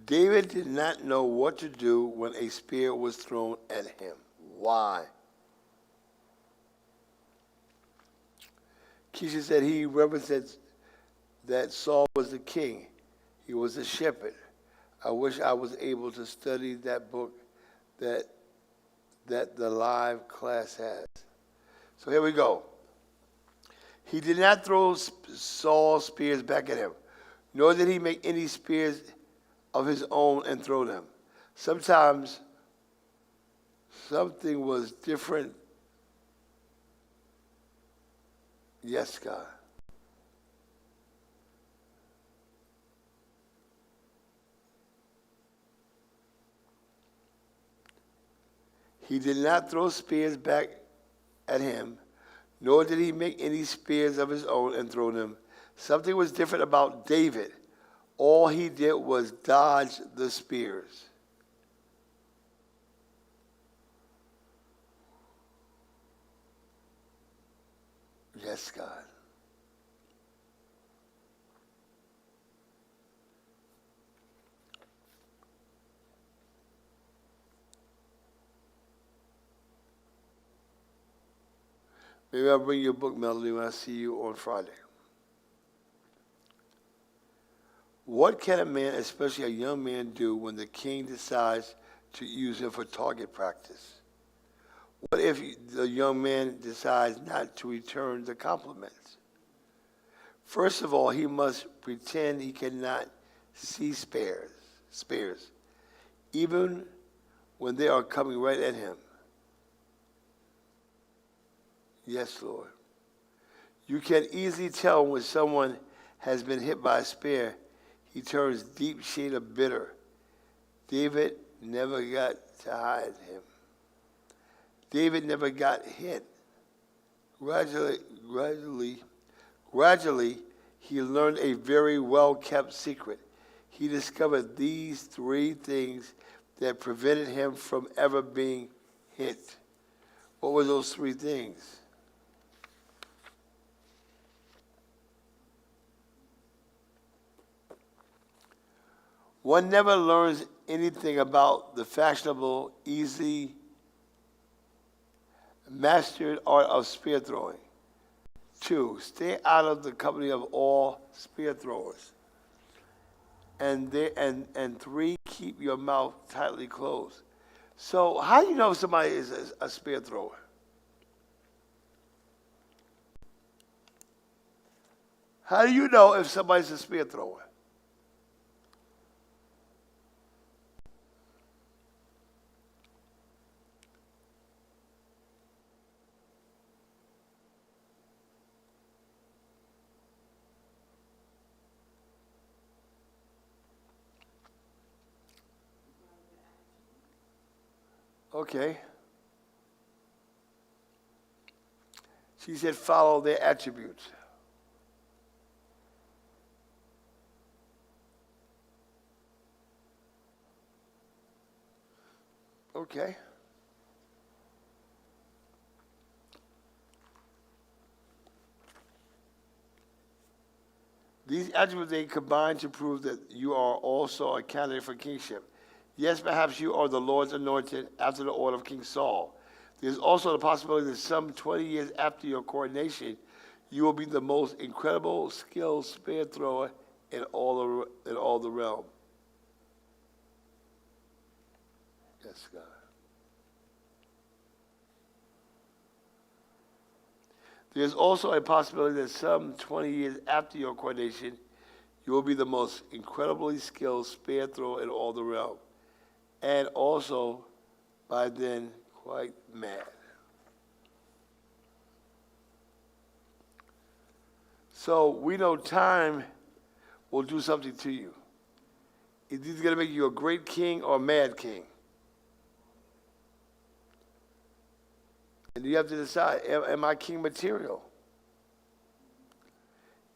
David did not know what to do when a spear was thrown at him. Why? Keisha said he represents that Saul was the king. He was a shepherd. I wish I was able to study that book that the live class has. So here we go. He did not throw Saul's spears back at him, nor did he make any spears of his own and throw them. Sometimes something was different. Yes, God. He did not throw spears back at him, nor did he make any spears of his own and throw them. Something was different about David. All he did was dodge the spears. Yes, God. Maybe I'll bring you a book, Melody, when I see you on Friday. What can a man, especially a young man, do when the king decides to use him for target practice? What if the young man decides not to return the compliments? First of all, he must pretend he cannot see spares, even when they are coming right at him. Yes, Lord. You can easily tell when someone has been hit by a spear. He turns deep shade of bitter. David never got to hide him. David never got hit. Gradually, he learned a very well-kept secret. He discovered these three things that prevented him from ever being hit. What were those three things? One never learns anything about the fashionable, easy, mastered art of spear throwing. 2, stay out of the company of all spear throwers. And 3, keep your mouth tightly closed. So how do you know if somebody is a spear thrower? How do you know if somebody's a spear thrower? Okay. She said follow their attributes. Okay. These attributes, they combine to prove that you are also a candidate for kingship. Yes, perhaps you are the Lord's anointed after the order of King Saul. There's also the possibility that some 20 years after your coronation, you will be the most incredible, skilled spear thrower in all the realm. Yes, God. There's also a possibility that some 20 years after your coronation, you will be the most incredibly skilled spear thrower in all the realm. And also, by then, quite mad. So we know time will do something to you. It's either going to make you a great king or a mad king. And you have to decide, am I king material?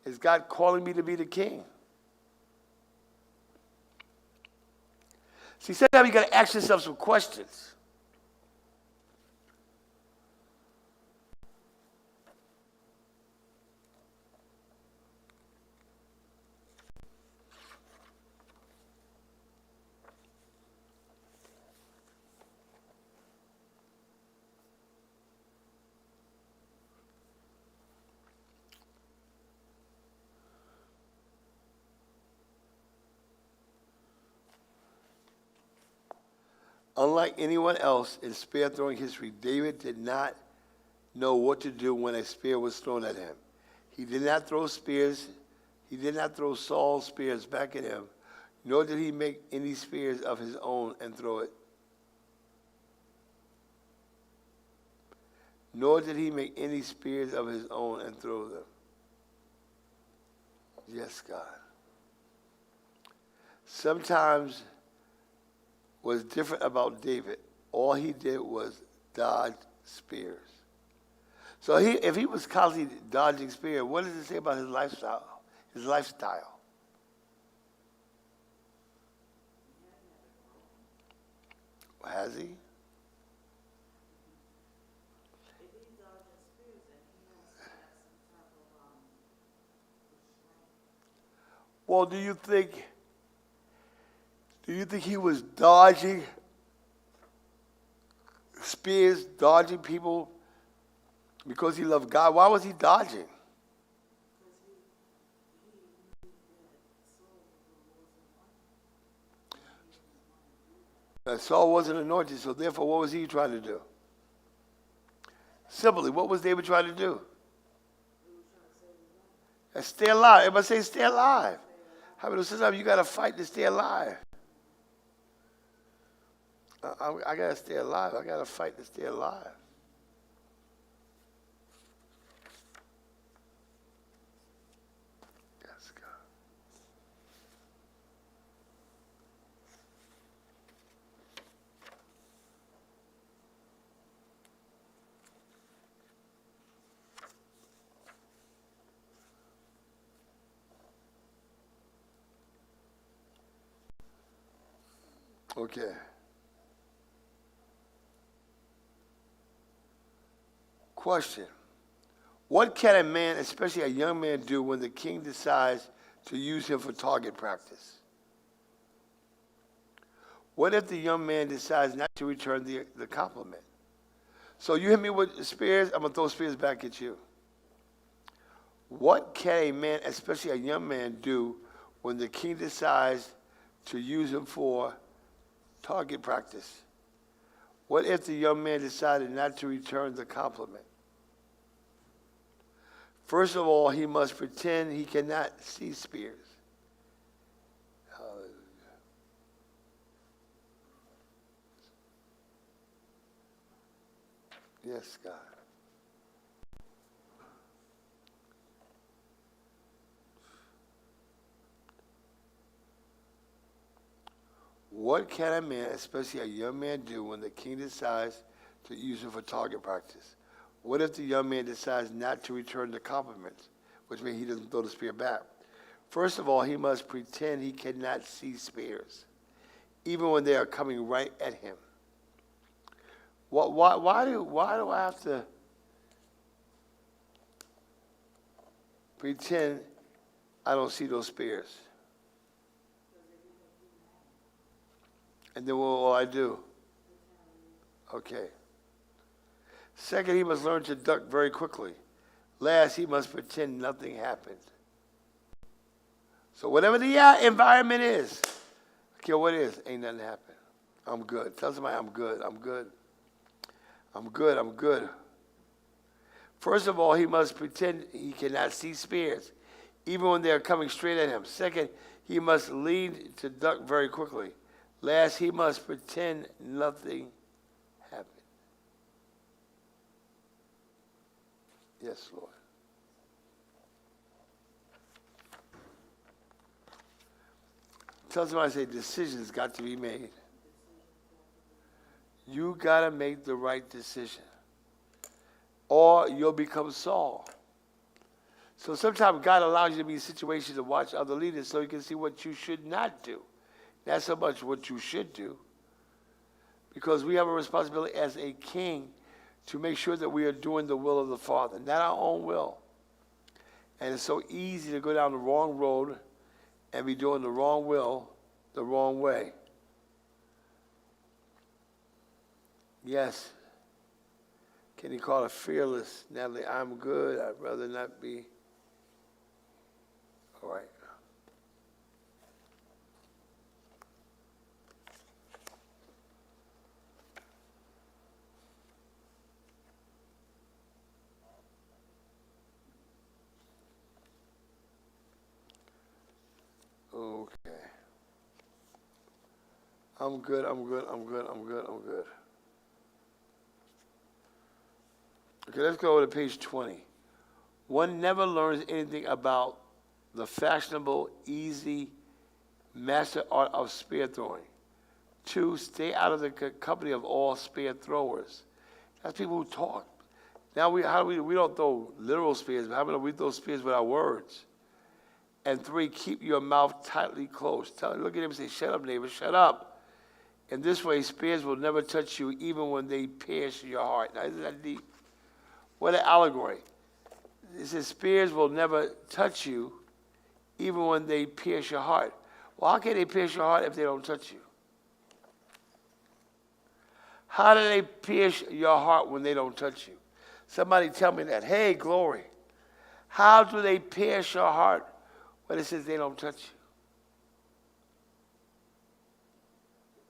Is God calling me to be the king? See, sometimes you got to ask yourself some questions. Unlike anyone else in spear throwing history, David did not know what to do when a spear was thrown at him. He did not throw spears. He did not throw Saul's spears back at him, nor did he make any spears of his own and throw it. Nor did he make any spears of his own and throw them. Yes, God. Sometimes what's different about David, all he did was dodge spears. So if he was constantly dodging spears, what does it say about his lifestyle? His lifestyle. Has he? If he's dodging spears, then he has to have some Well, do you think he was dodging spears, dodging people because he loved God? Why was he dodging? Saul wasn't anointed, so therefore what was he trying to do? Simply, what was David trying to do? Stay alive. Everybody say stay alive. How many sometimes you got to fight to stay alive? I got to stay alive. I got to fight to stay alive. Yes, God. Okay. Question. What can a man, especially a young man, do when the king decides to use him for target practice? What if the young man decides not to return the compliment? So you hit me with spears, I'm going to throw spears back at you. What can a man, especially a young man, do when the king decides to use him for target practice? What if the young man decided not to return the compliment? First of all, he must pretend he cannot see spears. Hallelujah. Yes, God. What can a man, especially a young man, do when the king decides to use him for target practice? What if the young man decides not to return the compliments, which means he doesn't throw the spear back? First of all, he must pretend he cannot see spears, even when they are coming right at him. Why do I have to pretend I don't see those spears? And then what will I do? Okay. Second, he must learn to duck very quickly. Last, he must pretend nothing happened. So whatever the environment is, I care what it is, ain't nothing happened. I'm good. Tell somebody I'm good. I'm good. I'm good. I'm good. First of all, he must pretend he cannot see spears, even when they are coming straight at him. Second, he must lean to duck very quickly. Last, he must pretend nothing happened. Yes, Lord. Tell somebody, say, decisions got to be made. You got to make the right decision, or you'll become Saul. So sometimes God allows you to be in situations to watch other leaders so you can see what you should not do. Not so much what you should do, because we have a responsibility as a king to make sure that we are doing the will of the Father, not our own will. And it's so easy to go down the wrong road and be doing the wrong will the wrong way. Yes. Can you call it fearless, Natalie? I'm good. I'd rather not be. All right. Okay. I'm good. I'm good. I'm good. I'm good. I'm good. Okay, let's go to page 20. One never learns anything about the fashionable, easy, master art of spear throwing. 2, stay out of the company of all spear throwers. That's people who talk. Now we don't throw literal spears, but how about we throw spears with our words? And 3, keep your mouth tightly closed. Look at him and say, shut up, neighbor, shut up. In this way, spears will never touch you even when they pierce your heart. Now, isn't that deep? What an allegory. It says spears will never touch you even when they pierce your heart. Well, how can they pierce your heart if they don't touch you? How do they pierce your heart when they don't touch you? Somebody tell me that. Hey, glory. How do they pierce your heart when it says they don't touch you?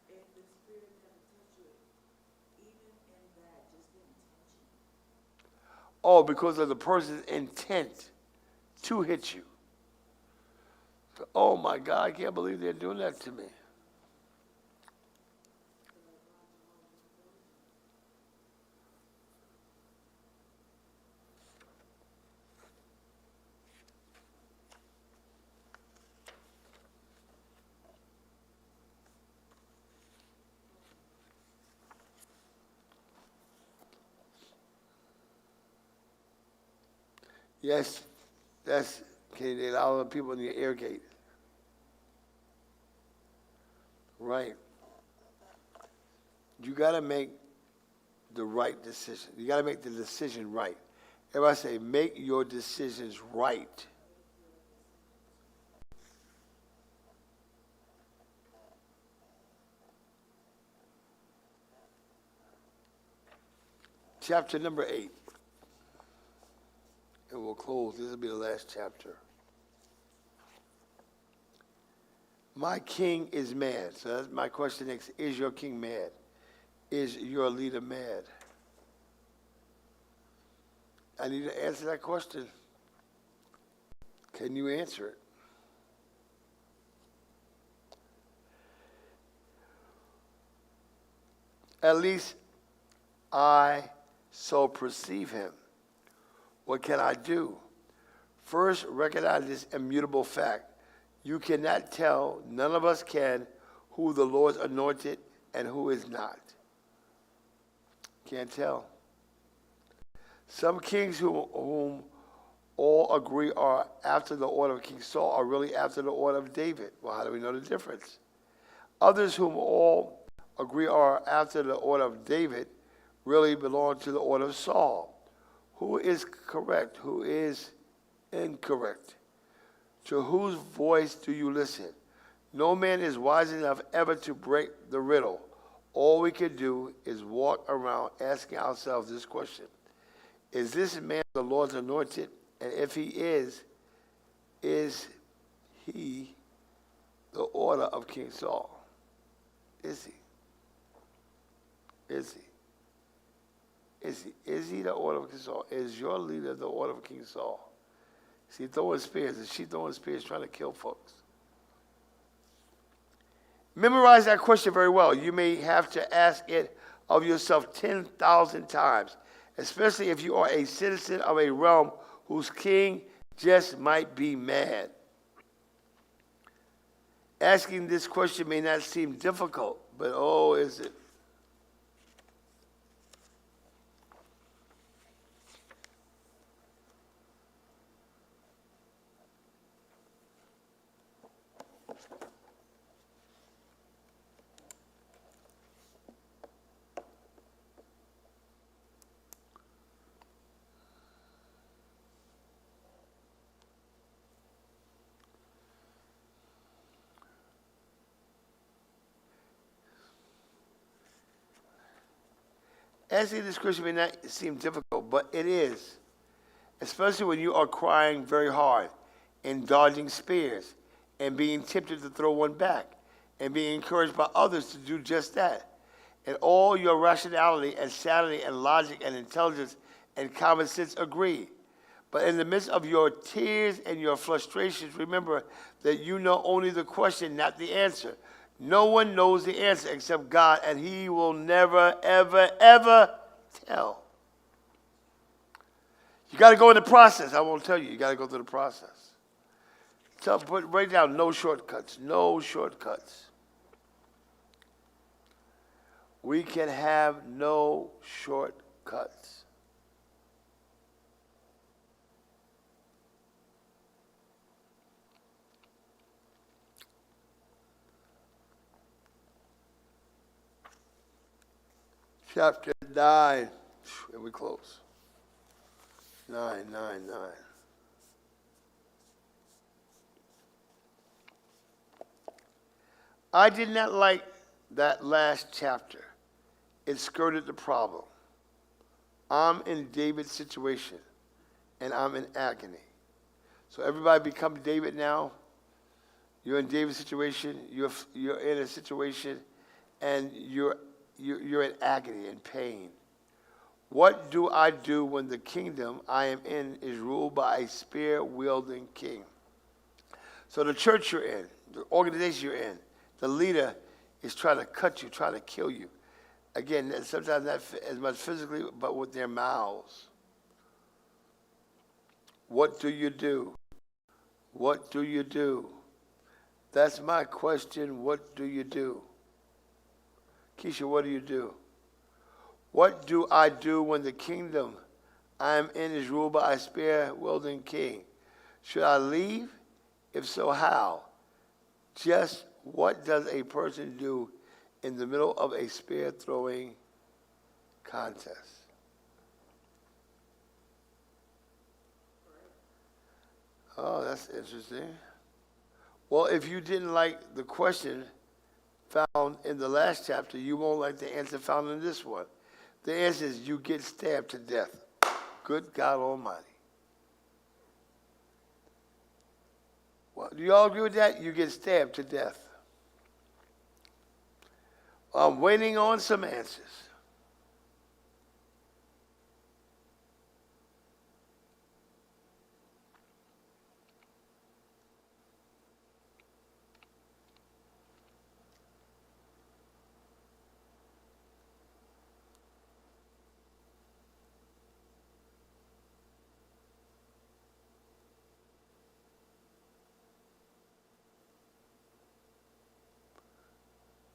If the spirit never touch you, even in that, just the intention. Oh, because of the person's intent to hit you. Oh my God, I can't believe they're doing that to me. Yes, that's okay. They allow the people in the air gate. Right. You got to make the right decision. You got to make the decision right. Everybody say, make your decisions right. Chapter number 8. And we'll close. This will be the last chapter. My king is mad. So that's my question next. Is your king mad? Is your leader mad? I need to answer that question. Can you answer it? At least I so perceive him. What can I do? First, recognize this immutable fact. You cannot tell, none of us can, who the Lord's anointed and who is not. Can't tell. Some kings whom all agree are after the order of King Saul are really after the order of David. Well, how do we know the difference? Others whom all agree are after the order of David really belong to the order of Saul. Who is correct? Who is incorrect? To whose voice do you listen? No man is wise enough ever to break the riddle. All we can do is walk around asking ourselves this question. Is this man the Lord's anointed? And if he is he the order of King Saul? Is he? Is he? Is he? Is he the order of King Saul? Is your leader the order of King Saul? Is he throwing spears? Is she throwing spears trying to kill folks? Memorize that question very well. You may have to ask it of yourself 10,000 times, especially if you are a citizen of a realm whose king just might be mad. Asking this question may not seem difficult, but oh, is it? Asking this question may not seem difficult, but it is, especially when you are crying very hard and dodging spears and being tempted to throw one back and being encouraged by others to do just that. And all your rationality and sanity and logic and intelligence and common sense agree. But in the midst of your tears and your frustrations, remember that you know only the question, not the answer. No one knows the answer except God, and he will never, ever, ever tell. You got to go in the process. I won't tell you. You got to go through the process. Write down no shortcuts. No shortcuts. We can have no shortcuts. Chapter 9, and we close. 9. I did not like that last chapter. It skirted the problem. I'm in David's situation, and I'm in agony. So everybody become David now. You're in David's situation. You're in a situation, and you're in agony and pain. What do I do when the kingdom I am in is ruled by a spear-wielding king? So the church you're in, the organization you're in, the leader is trying to cut you, trying to kill you. Again, sometimes not as much physically, but with their mouths. What do you do? What do you do? That's my question. What do you do? Keisha, what do you do? What do I do when the kingdom I am in is ruled by a spear-wielding king? Should I leave? If so, how? Just what does a person do in the middle of a spear-throwing contest? Oh, that's interesting. Well, if you didn't like the question found in the last chapter, you won't like the answer found in this one. The answer is you get stabbed to death. Good God Almighty. Well, do you all agree with that? You get stabbed to death. I'm waiting on some answers.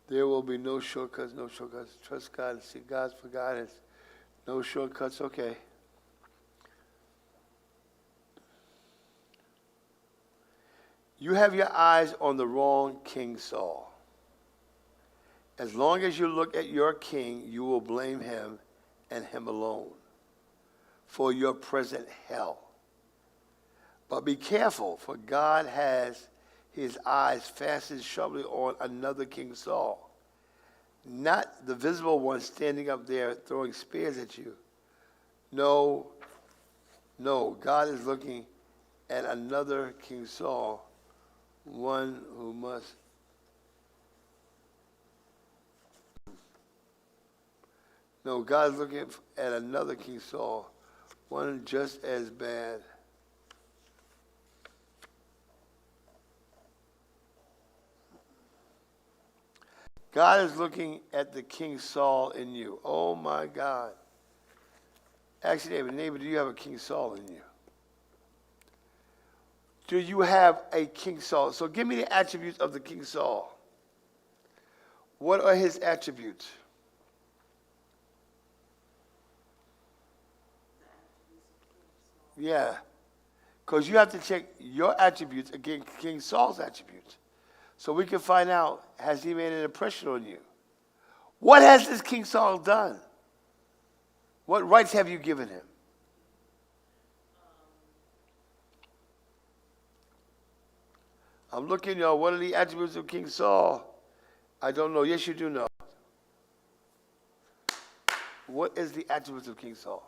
There will be no shortcuts, no shortcuts. Trust God and seek God for guidance. No shortcuts, okay. You have your eyes on the wrong King Saul. As long as you look at your king, you will blame him and him alone for your present hell. But be careful, for God has his eyes fastened sharply on another King Saul. Not the visible one standing up there throwing spears at you. No, God is looking at another King Saul, one who must. No, God is looking at another King Saul, one just as bad. God is looking at the King Saul in you. Oh my God. Actually, neighbor, do you have a King Saul in you? Do you have a King Saul? So give me the attributes of the King Saul. What are his attributes? Yeah. Because you have to check your attributes against King Saul's attributes. So we can find out, has he made an impression on you? What has this King Saul done? What rights have you given him? I'm looking, y'all, what are the attributes of King Saul? I don't know. Yes, you do know. What is the attributes of King Saul?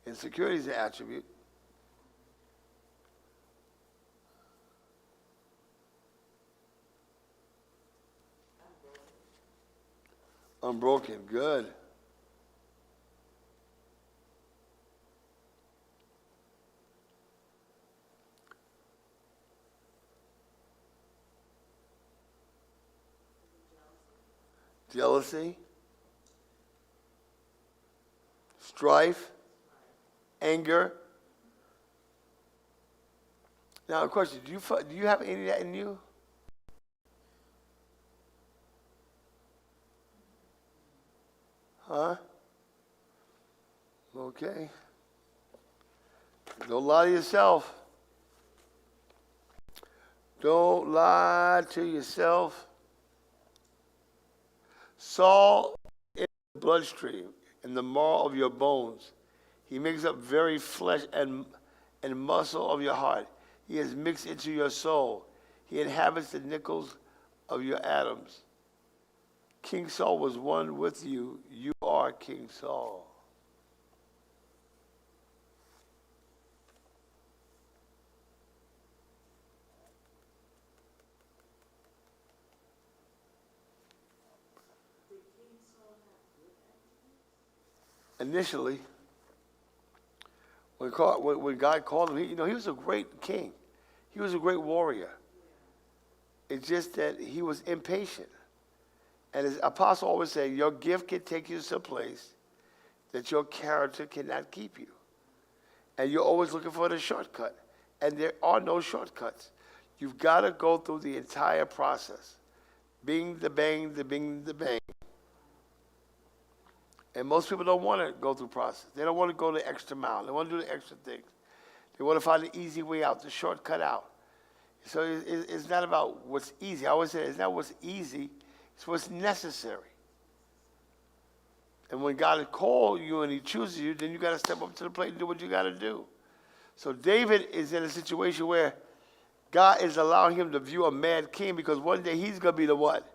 Insecurity is an attribute. Unbroken, good. Jealousy, strife, anger. Now, a question: do you have any of that in you? Huh? Okay. Don't lie to yourself. Don't lie to yourself. Saul is the bloodstream and the marrow of your bones. He makes up very flesh and muscle of your heart. He has mixed into your soul. He inhabits the nickels of your atoms. King Saul was one with you. You are King Saul. Initially, when God called him, he was a great king. He was a great warrior. It's just that he was impatient. And as Apostle always said, your gift can take you to some place that your character cannot keep you. And you're always looking for the shortcut. And there are no shortcuts. You've got to go through the entire process. Bing, the bang, the bing, the bang. And most people don't want to go through the process. They don't want to go the extra mile. They want to do the extra things. They want to find the easy way out, the shortcut out. So it's not about what's easy. I always say it's not what's easy, it's what's necessary. And when God has called you and he chooses you, then you got to step up to the plate and do what you got to do. So David is in a situation where God is allowing him to view a mad king because one day he's going to be the what?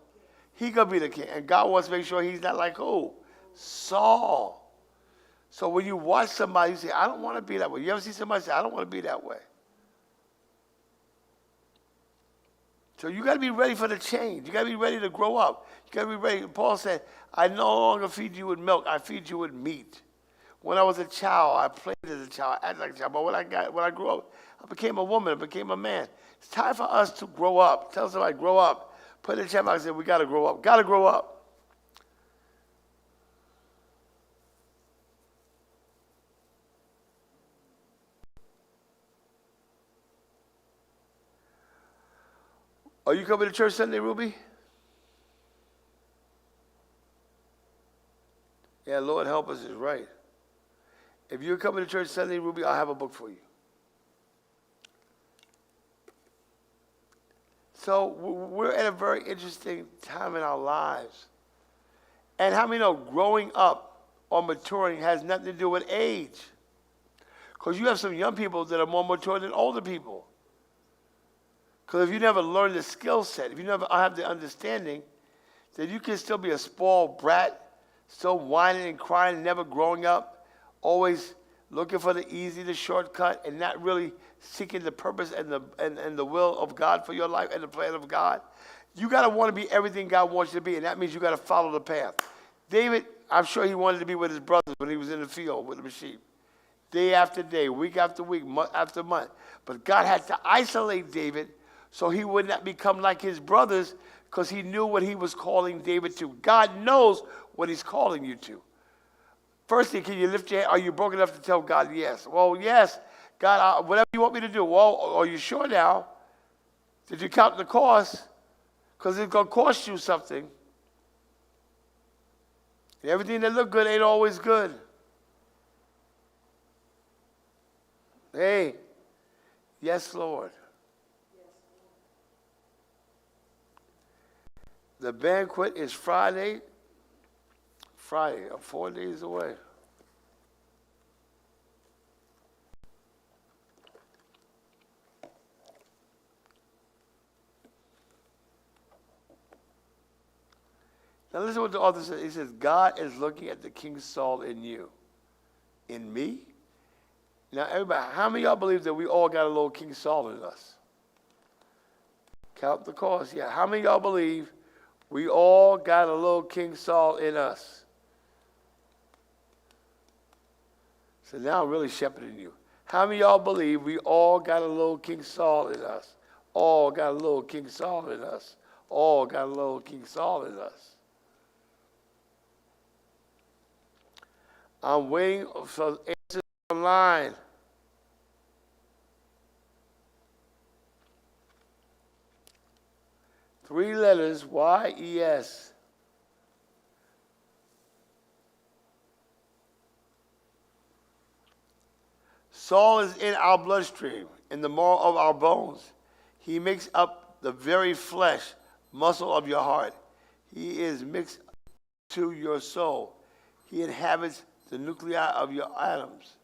He's going to be the king. And God wants to make sure he's not like who? Saul. So when you watch somebody, you say, I don't want to be that way. You ever see somebody say, I don't want to be that way? So you got to be ready for the change. You got to be ready to grow up. You got to be ready. Paul said, I no longer feed you with milk. I feed you with meat. When I was a child, I played as a child, acted like a child. But when I grew up, I became a woman. I became a man. It's time for us to grow up. Tell somebody, grow up. Put in the chat box and say, we got to grow up. Got to grow up. Are you coming to church Sunday, Ruby? Yeah, Lord help us is right. If you're coming to church Sunday, Ruby, I'll have a book for you. So we're at a very interesting time in our lives. And how many know growing up or maturing has nothing to do with age? Because you have some young people that are more mature than older people. Because if you never learn the skill set, if you never have the understanding, then you can still be a spoiled brat, still whining and crying, never growing up, always looking for the easy, the shortcut, and not really seeking the purpose and the will of God for your life and the plan of God. You got to want to be everything God wants you to be, and that means you got to follow the path. David, I'm sure he wanted to be with his brothers when he was in the field with the sheep. Day after day, week after week, month after month. But God had to isolate David so he would not become like his brothers because he knew what he was calling David to. God knows what he's calling you to. First thing, can you lift your hand? Are you broken enough to tell God yes? Well, yes. God, whatever you want me to do. Well, are you sure now? Did you count the cost? Because it's going to cost you something. And everything that look good ain't always good. Hey, yes, Lord. The banquet is Friday. Friday, 4 days away. Now listen to what the author says. He says, God is looking at the King Saul in you. In me? Now everybody, how many of y'all believe that we all got a little King Saul in us? Count the cost. Yeah. How many of y'all believe we all got a little King Saul in us? So now I'm really shepherding you. How many of y'all believe we all got a little King Saul in us? All got a little King Saul in us. All got a little King Saul in us. I'm waiting for answers online. Three letters, Y-E-S. Saul is in our bloodstream, in the marrow of our bones. He makes up the very flesh, muscle of your heart. He is mixed to your soul. He inhabits the nuclei of your atoms.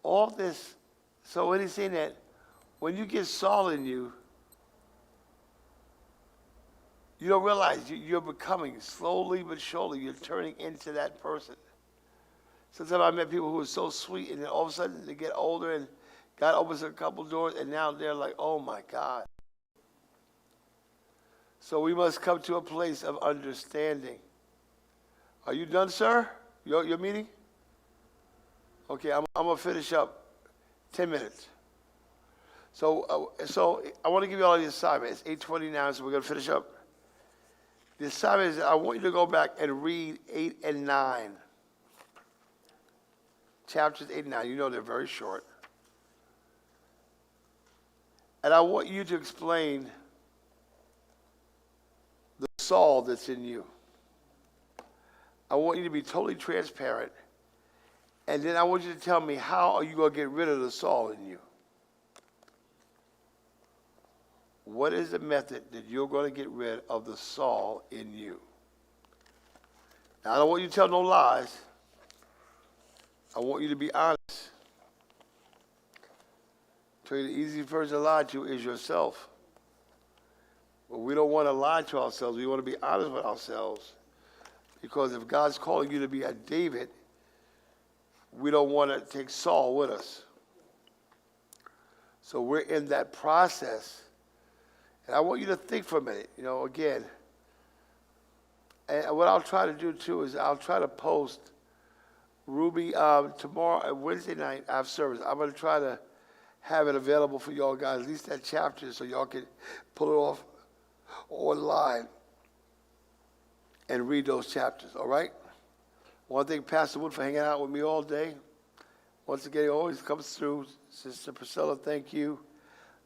All this, so when he's saying that, when you get Saul in you, you don't realize you're becoming, slowly but surely, you're turning into that person. Sometimes I met people who were so sweet, and then all of a sudden they get older, and God opens a couple doors, and now they're like, oh my God. So we must come to a place of understanding. Are you done, sir? Your meeting? Okay, I'm going to finish up 10 minutes. So I want to give you all the assignment. It's 8:20 now, so we're going to finish up. The assignment is I want you to go back and read 8 and 9. Chapters 8 and 9. You know they're very short. And I want you to explain the Saul that's in you. I want you to be totally transparent. And then I want you to tell me, how are you going to get rid of the Saul in you? What is the method that you're going to get rid of the Saul in you? Now, I don't want you to tell no lies. I want you to be honest. Tell you the easiest person to lie to is yourself. But we don't want to lie to ourselves. We want to be honest with ourselves. Because if God's calling you to be a David, we don't want to take Saul with us. So we're in that process. And I want you to think for a minute, again. And what I'll try to do, too, is I'll try to post Ruby tomorrow, Wednesday night, I have service. I'm going to try to have it available for y'all guys, at least that chapter, so y'all can pull it off online and read those chapters, all right? I want to thank Pastor Wood for hanging out with me all day. Once again, he always comes through. Sister Priscilla, thank you.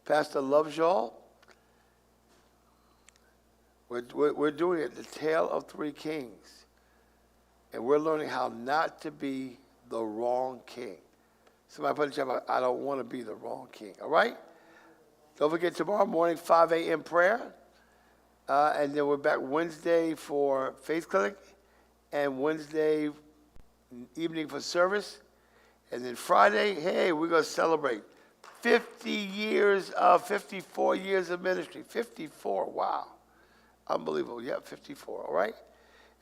Pastor loves y'all. We're doing it, the Tale of Three Kings. And we're learning how not to be the wrong king. Somebody put in the chat, I don't want to be the wrong king, all right? Don't forget, tomorrow morning, 5 a.m. prayer. And then we're back Wednesday for Faith Clinic and Wednesday evening for service. And then Friday, hey, we're going to celebrate 54 years of ministry. 54, wow. Unbelievable. Yeah, 54, all right?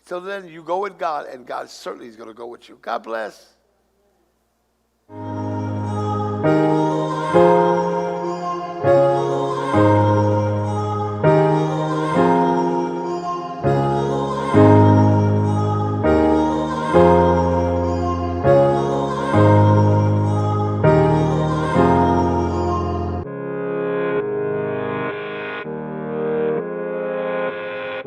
Until then, you go with God, and God certainly is going to go with you. God bless.